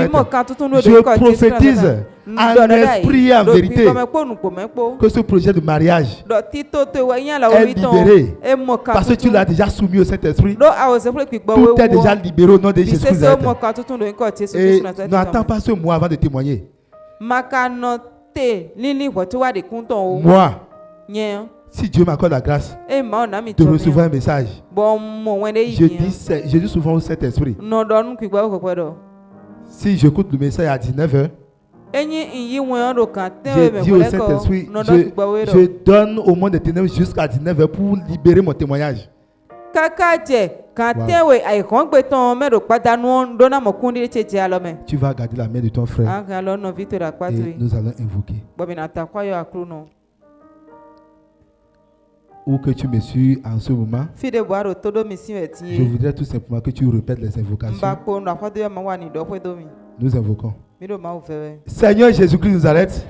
Speaker 1: Je prophétise en esprit et en vérité que ce projet de mariage est libéré parce que tu l'as déjà soumis au Saint-Esprit. Tout est déjà libéré au nom de Jésus. Et n'attends pas ce mois avant de témoigner. Moi, si Dieu m'accorde la grâce de recevoir un message, je dis souvent au Saint-Esprit, si j'écoute le message à 19h, je dis au Saint-Esprit, je donne au monde des ténèbres jusqu'à 19h pour libérer mon témoignage. Wow. Tu vas garder la main de ton frère et nous allons invoquer. Où que tu me suis en ce moment, je voudrais tout simplement que tu répètes les invocations. Nous invoquons. Seigneur Jésus-Christ Nazareth,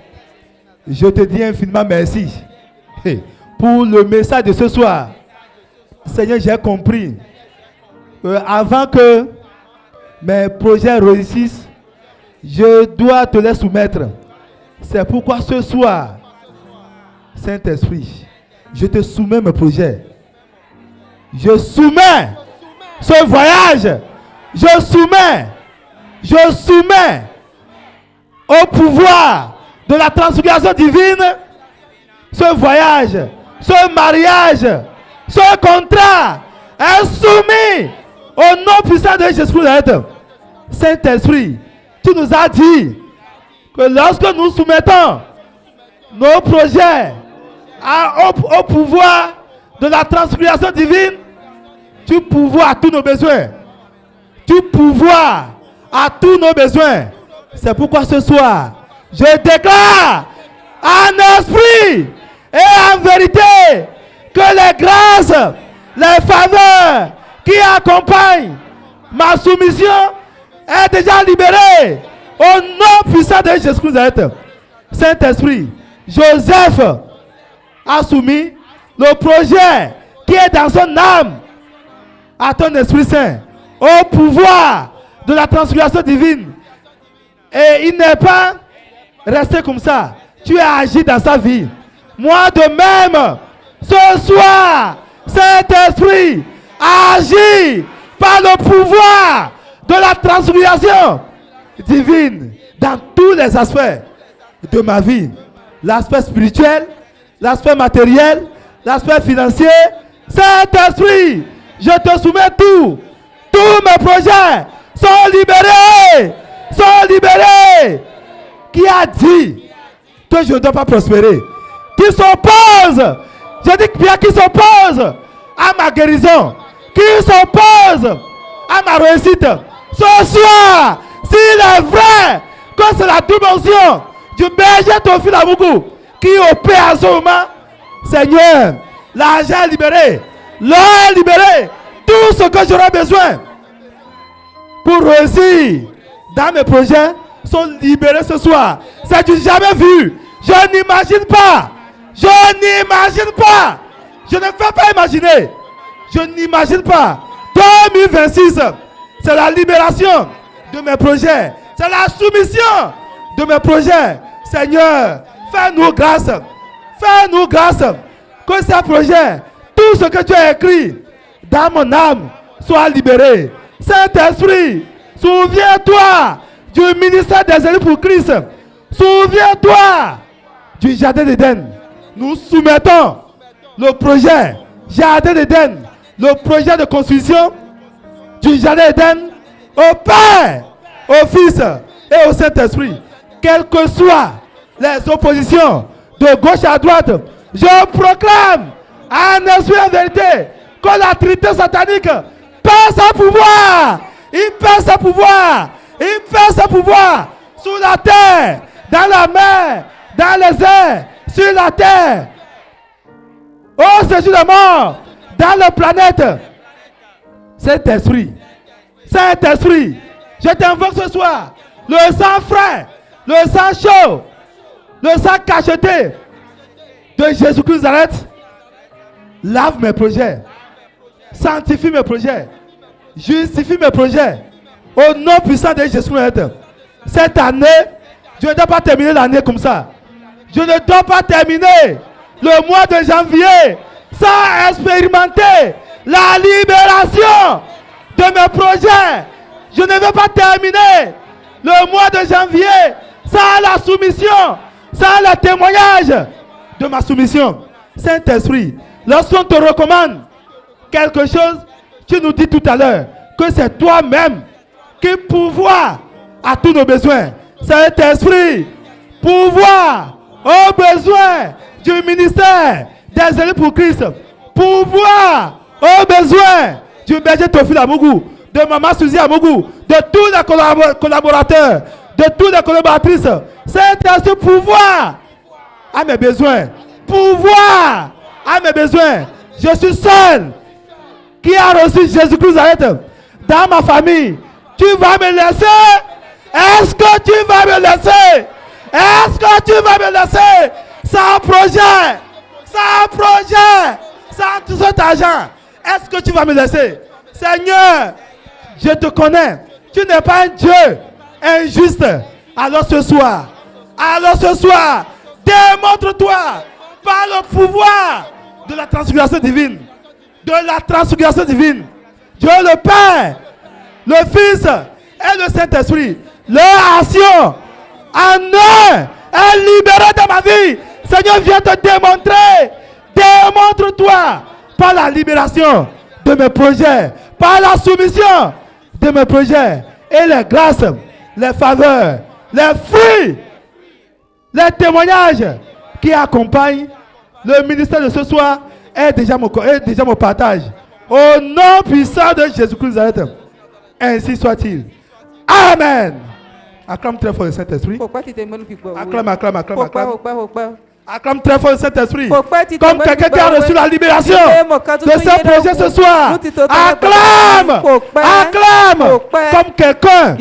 Speaker 1: je te dis infiniment merci pour le message de ce soir. Seigneur, j'ai compris avant que mes projets réussissent, je dois te les soumettre. C'est pourquoi ce soir, Saint-Esprit, je te soumets mes projets. Je soumets ce voyage. Je soumets au pouvoir de la transfiguration divine ce voyage, ce mariage, ce contrat est soumis au nom puissant de Jésus-Christ. Saint-Esprit, tu nous as dit que lorsque nous soumettons nos projets au pouvoir de la transfiguration divine, tu pourvois à tous nos besoins. Tu pourvois à tous nos besoins. C'est pourquoi ce soir, je déclare en esprit et en vérité que les grâces, les faveurs qui accompagnent ma soumission est déjà libérée au nom puissant de Jésus-Christ. Saint-Esprit, Joseph a soumis le projet qui est dans son âme à ton Esprit Saint, au pouvoir de la transfiguration divine. Et il n'est pas resté comme ça. Tu as agi dans sa vie. Moi de même, ce soir, Saint-Esprit agit par le pouvoir de la transfiguration divine dans tous les aspects de ma vie. L'aspect spirituel, l'aspect matériel, l'aspect financier. Saint-Esprit, je te soumets tout. Tous mes projets sont libérés. Sont libérés. Qui a dit que je ne dois pas prospérer? Qui s'oppose? Je dis bien qui s'oppose à ma guérison, qui s'oppose à ma réussite. Ce soir, s'il est vrai que c'est la dimension du berger Théophile Amougou qui opère en ce moment, Seigneur, l'argent est libéré, l'or est libéré, tout ce que j'aurai besoin pour réussir dans mes projets sont libérés ce soir. C'est du jamais vu. Je n'imagine pas. Je n'imagine pas. Je ne peux pas imaginer. Je n'imagine pas. 2026, c'est la libération de mes projets. C'est la soumission de mes projets. Seigneur, fais-nous grâce. Fais-nous grâce. Que ces projets, tout ce que tu as écrit dans mon âme, soit libéré. Saint-Esprit, souviens-toi du ministère des élus pour Christ. Souviens-toi du jardin d'Éden. Nous soumettons le projet jardin d'Éden, le projet de construction du jardin d'Éden au Père, au Fils et au Saint-Esprit. Quelles que soient les oppositions de gauche à droite, je proclame en esprit et en vérité que la Trinité satanique perd son pouvoir. Il perd son pouvoir. Il perd son pouvoir sous la terre, dans la mer, dans les airs, sur la terre, au séjour de mort, dans la planète. Saint-Esprit, Saint-Esprit, je t'invoque ce soir, le sang frais, le sang chaud, le sang cacheté de Jésus-Christ Nazareth, lave mes projets, sanctifie mes projets, justifie mes projets, au nom puissant de Jésus Nazareth. Cette année, je ne dois pas terminer l'année comme ça. Je ne dois pas terminer le mois de janvier sans expérimenter la libération de mes projets. Je ne veux pas terminer le mois de janvier sans la soumission, sans le témoignage de ma soumission. Saint-Esprit, lorsqu'on te recommande quelque chose, tu nous dis tout à l'heure que c'est toi-même qui pourvoit à tous nos besoins. Saint-Esprit, pourvoit aux besoins du ministère des élus pour Christ, pourvoit aux besoins du berger Théophile Amougou, de Maman Suzy Amougou, de tous les collaborateurs, de toutes les collaboratrices. Saint-Esprit, pourvoit à mes besoins, pourvoit à mes besoins. Je suis seul qui a reçu Jésus-Christ dans ma famille. Tu vas me laisser? Est-ce que tu vas me laisser? Est-ce que tu vas me laisser sans projet, sans tout cet argent? Est-ce que tu vas me laisser? Seigneur, je te connais. Tu n'es pas un Dieu injuste. Alors ce soir, démontre-toi par le pouvoir de la transfiguration divine. De la transfiguration divine. Dieu le Père, le Fils et le Saint-Esprit. Leur action en eux est libérée dans ma vie. Seigneur, viens te démontrer. Démontre-toi par la libération de mes projets, par la soumission de mes projets et les grâces, les faveurs, les fruits, les témoignages qui accompagnent le ministère de ce soir est déjà mon partage. Au nom puissant de Jésus-Christ de Nazareth. Ainsi soit-il. Amen. Acclame très fort le Saint-Esprit. Acclame. Acclame très fort le Saint-Esprit. Comme quelqu'un qui a reçu la libération de ce projet ce soir. Acclame. Comme quelqu'un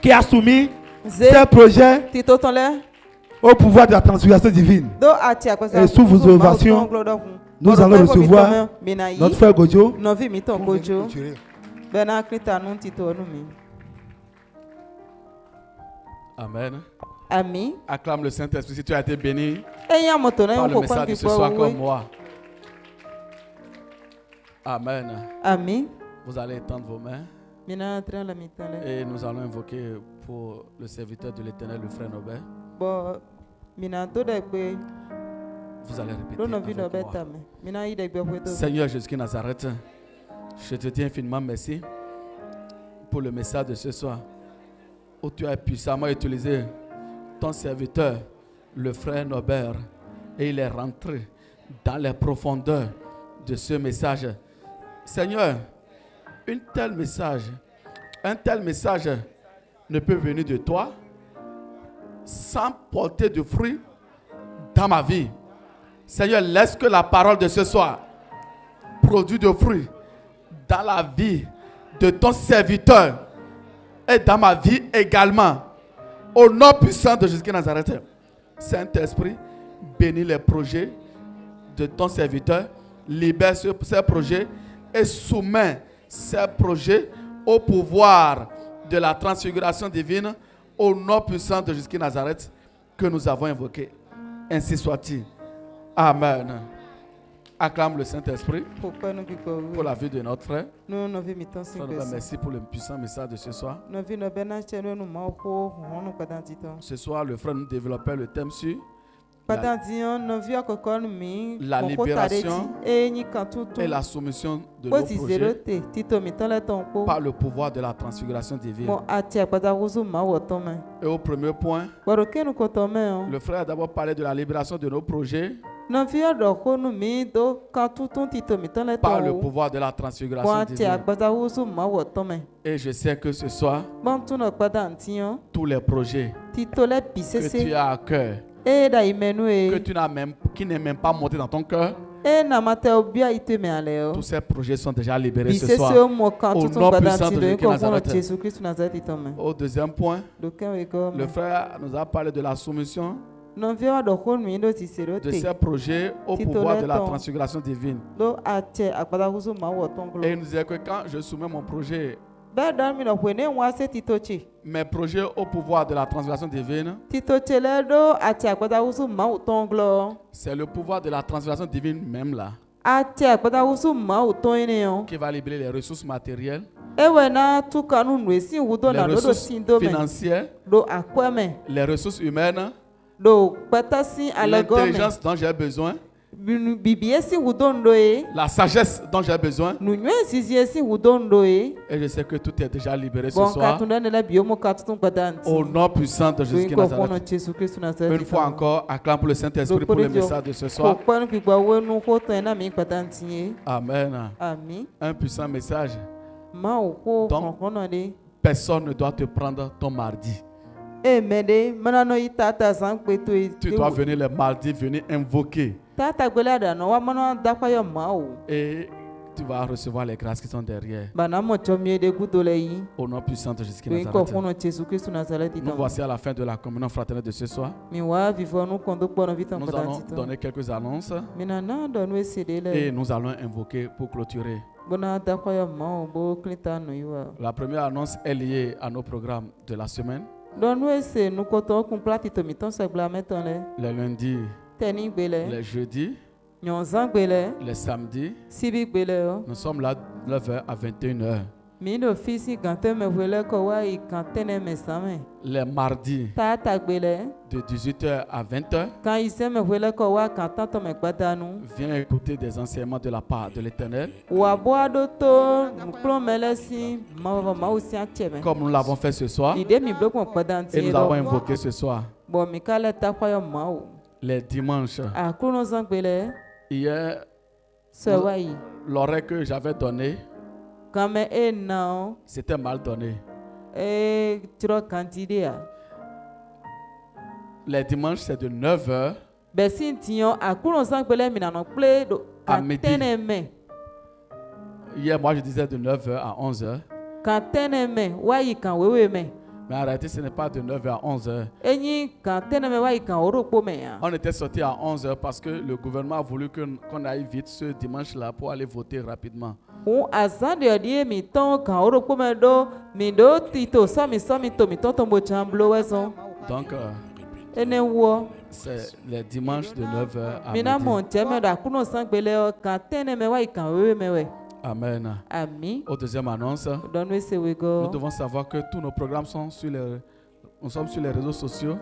Speaker 1: qui a soumis ce projet au pouvoir de la transfiguration divine. Et sous vos ovations, nous allons recevoir notre frère Gojo.
Speaker 3: Amen.
Speaker 2: Amen.
Speaker 3: Acclame le Saint-Esprit si tu as été béni par le message de ce soir comme moi. Amen.
Speaker 2: Amen.
Speaker 3: Vous allez étendre vos mains et nous allons invoquer pour le serviteur de l'Éternel, le frère Nobel. Vous allez répéter avec moi. Seigneur Jésus de Nazareth, je te dis infiniment merci pour le message de ce soir où tu as puissamment utilisé ton serviteur, le frère Nobel, et il est rentré dans les profondeurs de ce message. Seigneur, un tel message ne peut venir de toi sans porter de fruits dans ma vie. Seigneur, laisse que la parole de ce soir produise de fruits dans la vie de ton serviteur et dans ma vie également. Au nom puissant de Jésus de Nazareth, Saint-Esprit, bénis les projets de ton serviteur, libère ces projets et soumets ces projets au pouvoir de la transfiguration divine, au nom puissant de Jésus de Nazareth que nous avons invoqué. Ainsi soit-il. Amen. Acclame le Saint-Esprit pour la vie de notre frère. Merci pour le puissant message de ce soir. Ce soir, le frère nous développait le thème sur la libération et la soumission de nos projets par le pouvoir de la transfiguration divine. Et au premier point, le frère a d'abord parlé de la libération de nos projets par le pouvoir de la transfiguration divine. Et je sais que ce soir, tous les projets que tu as à cœur, qui n'est même pas monté dans ton cœur, tous ces projets sont déjà libérés ce soir. Au nom puissant de Jésus-Christ. Au deuxième point, le frère nous a parlé de la soumission de ces projets au pouvoir de la transfiguration divine. Et il nous disait que quand je soumets mon projet, mes projets au pouvoir de la transfiguration divine, c'est le pouvoir de la transfiguration divine même là qui va libérer les ressources matérielles, les ressources financières, les ressources humaines, l'intelligence dont j'ai besoin, la sagesse dont j'ai besoin. Et je sais que tout est déjà libéré ce soir. Au nom puissant de Jésus de Nazareth. Une fois encore, acclame pour le Saint-Esprit pour le message de ce soir. Amen. Un puissant message. Donc, personne ne doit te prendre ton mardi. Tu dois venir le mardi, venir invoquer. Et tu vas recevoir les grâces qui sont derrière. Au nom puissant de Jésus de Nazareth. Nous voici à la fin de la communion fraternelle de ce soir. Nous allons donner quelques annonces. Et nous allons invoquer pour clôturer. La première annonce est liée à nos programmes de la semaine. Les lundis, les jeudis, les samedis, nous sommes là de 9h à 21h. Les mardis, de 18h à 20h, viens écouter des enseignements de la part de l'Éternel. Comme nous l'avons fait ce soir, et nous avons invoqué ce soir. Les dimanches, hier, L'oreille que j'avais donnée, c'était mal donné. Les dimanches, c'est de 9h à midi. Hier, moi, je disais de 9h à 11h. Mais en réalité, ce n'est pas de 9h à 11h. On était sorti à 11h parce que le gouvernement a voulu qu'on aille vite ce dimanche-là pour aller voter rapidement. Donc, c'est les dimanches de 9h à midi. Amen. Au deuxième annonce, nous devons savoir que tous nos programmes sont nous sommes sur les réseaux sociaux.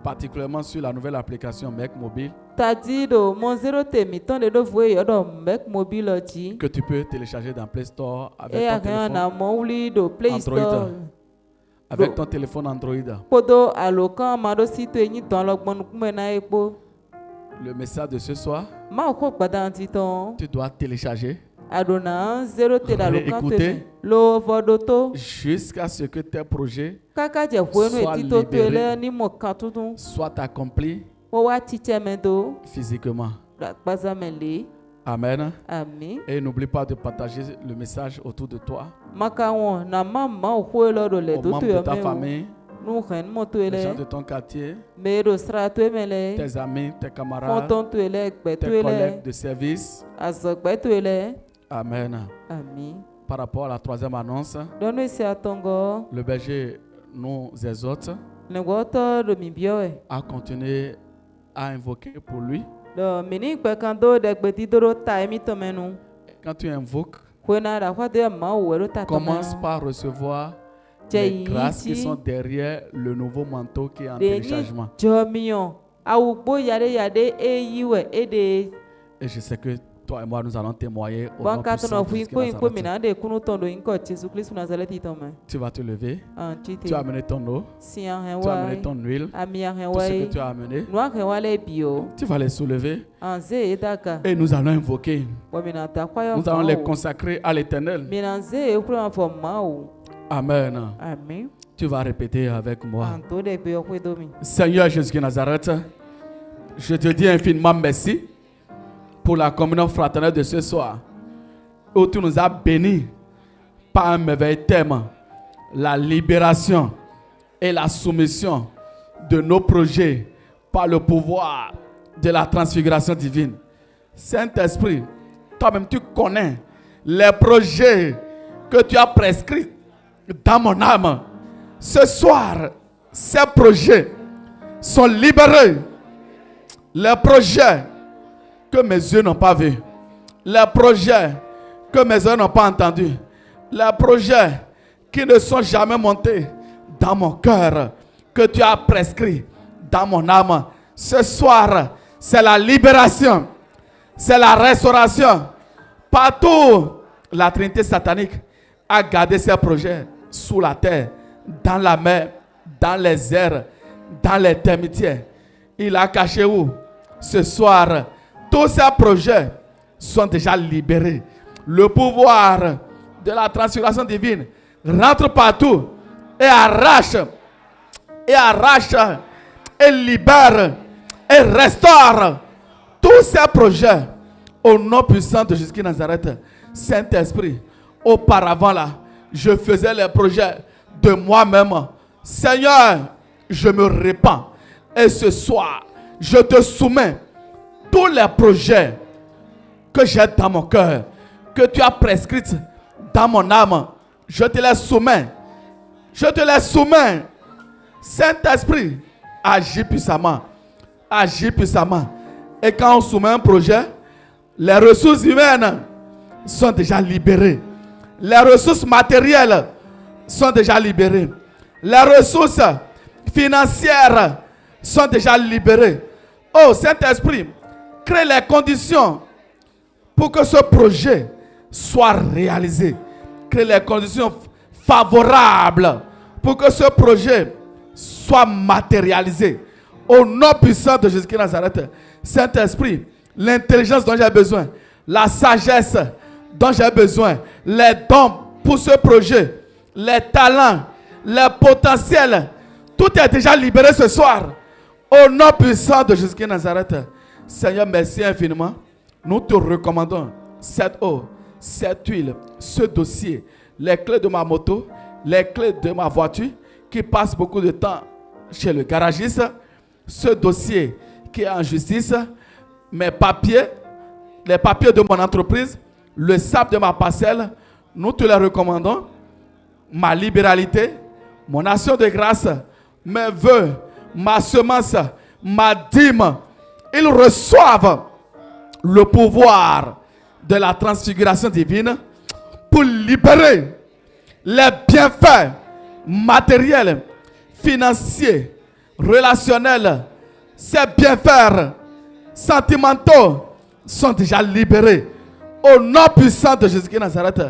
Speaker 3: Particulièrement sur la nouvelle application Mec Mobile que tu peux télécharger dans Play Store avec ton téléphone Android. Avec ton téléphone Android. Le message de ce soir, tu dois télécharger, écouter jusqu'à ce que tes projets soient libérés, soient accomplis physiquement. Amen. Et n'oublie pas de partager le message autour de toi, aux membres de ta famille, les gens de ton quartier, tes amis, tes camarades, tes collègues de service. Amen. Par rapport à la troisième annonce, le berger nous exhorte à continuer à invoquer pour lui. Quand tu invoques, commence par recevoir les grâces qui sont derrière le nouveau manteau qui est en téléchargement. Et je sais que toi et moi, nous allons témoigner au nom puissant de Jésus-Christ. Tu vas te lever, tu as amené ton eau, tu as amené ton huile, tout ce que tu as amené, tu vas les soulever et nous allons invoquer. Nous allons les consacrer à l'Éternel. Amen. Tu vas répéter avec moi. Seigneur Jésus de Nazareth, je te dis infiniment merci pour la communion fraternelle de ce soir, où tu nous as bénis par un merveilleux thème, la libération et la soumission de nos projets par le pouvoir de la transfiguration divine. Saint-Esprit, toi-même tu connais les projets que tu as prescrits dans mon âme. Ce soir, ces projets sont libérés. Les projets que mes yeux n'ont pas vus, les projets que mes oreilles n'ont pas entendus, les projets qui ne sont jamais montés dans mon cœur, que tu as prescrits dans mon âme. Ce soir, c'est la libération, c'est la restauration. Partout, la Trinité satanique a gardé ses projets sous la terre, dans la mer, dans les airs, dans les termitières. Il a caché où? Ce soir, tous ces projets sont déjà libérés. Le pouvoir de la transfiguration divine rentre partout et arrache, et libère, et restaure tous ces projets au nom puissant de Jésus de Nazareth. Saint-Esprit, auparavant là, je faisais les projets de moi-même. Seigneur, je me répands. Et ce soir, je te soumets tous les projets que j'ai dans mon cœur, que tu as prescrits dans mon âme. Je te les soumets. Je te les soumets. Saint-Esprit, agis puissamment. Agis puissamment. Et quand on soumet un projet, les ressources humaines sont déjà libérées. Les ressources matérielles sont déjà libérées. Les ressources financières sont déjà libérées. Oh Saint-Esprit, crée les conditions pour que ce projet soit réalisé. Crée les conditions favorables pour que ce projet soit matérialisé. Au nom puissant de Jésus-Christ de Nazareth, Saint-Esprit, l'intelligence dont j'ai besoin, la sagesse dont j'ai besoin, les dons pour ce projet, les talents, les potentiels, tout est déjà libéré ce soir. Au nom puissant de Jésus-Christ de Nazareth, Seigneur, merci infiniment. Nous te recommandons cette eau, cette huile, ce dossier, les clés de ma moto, les clés de ma voiture qui passe beaucoup de temps chez le garagiste, ce dossier qui est en justice, mes papiers, les papiers de mon entreprise, le sable de ma parcelle, nous te les recommandons. Ma libéralité, mon action de grâce, mes vœux, ma semence, ma dîme, ils reçoivent le pouvoir de la transfiguration divine pour libérer les bienfaits matériels, financiers, relationnels. Ces bienfaits sentimentaux sont déjà libérés. Au nom puissant de Jésus-Christ de Nazareth,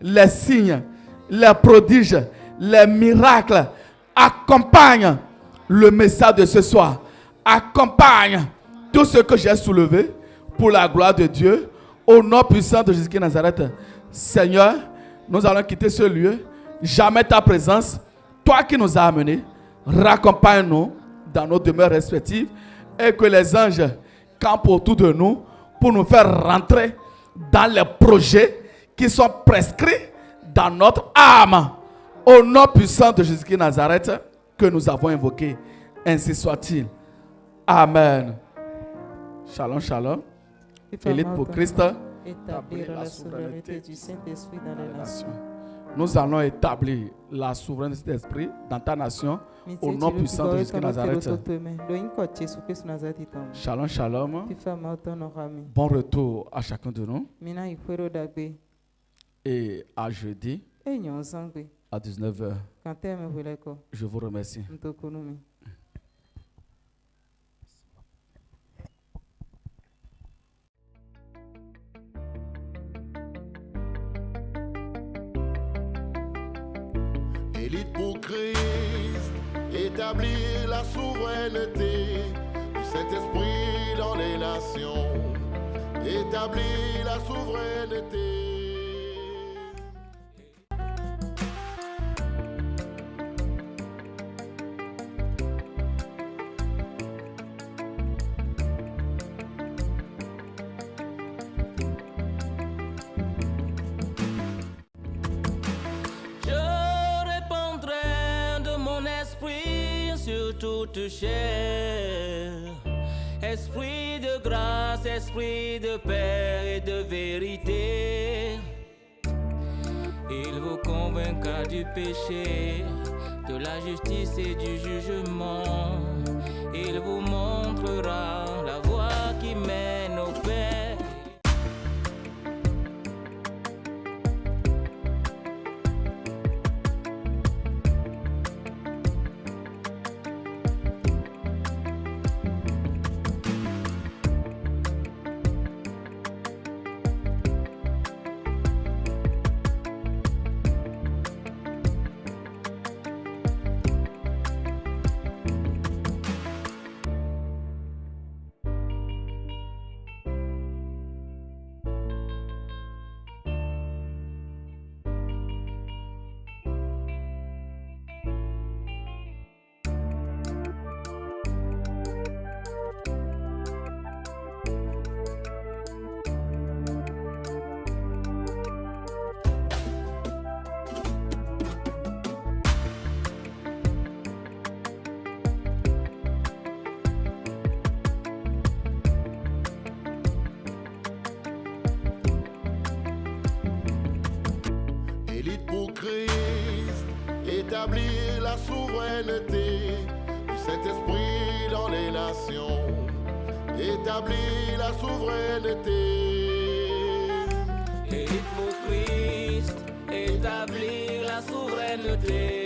Speaker 3: les signes, les prodiges, les miracles accompagnent le message de ce soir. Accompagnent tout ce que j'ai soulevé pour la gloire de Dieu. Au nom puissant de Jésus-Christ de Nazareth, Seigneur, nous allons quitter ce lieu. Jamais ta présence, toi qui nous as amenés, raccompagne-nous dans nos demeures respectives et que les anges campent autour de nous pour nous faire rentrer dans les projets qui sont prescrits dans notre âme. Au nom puissant de Jésus-Christ de Nazareth que nous avons invoqué. Ainsi soit-il. Amen. Shalom, shalom. Élite pour Christ.
Speaker 2: Établir la souveraineté du Saint-Esprit dans les nations.
Speaker 3: Nous allons établir la souveraineté d'esprit dans ta nation au nom puissant de Jésus de Nazareth. Shalom, shalom. Bon retour à chacun de nous. Et à jeudi à 19h. Je vous remercie.
Speaker 4: Élite pour Christ, établir la souveraineté du Saint-Esprit dans les nations. Établir la souveraineté.
Speaker 5: Toute chair, esprit de grâce, esprit de paix et de vérité, il vous convaincra du péché, de la justice et du jugement. Il vous montrera la voie qui mène au Père.
Speaker 4: Pour Christ, établir la souveraineté du Saint-Esprit dans les nations. Établir la souveraineté.
Speaker 5: Élite pour Christ, établir la souveraineté.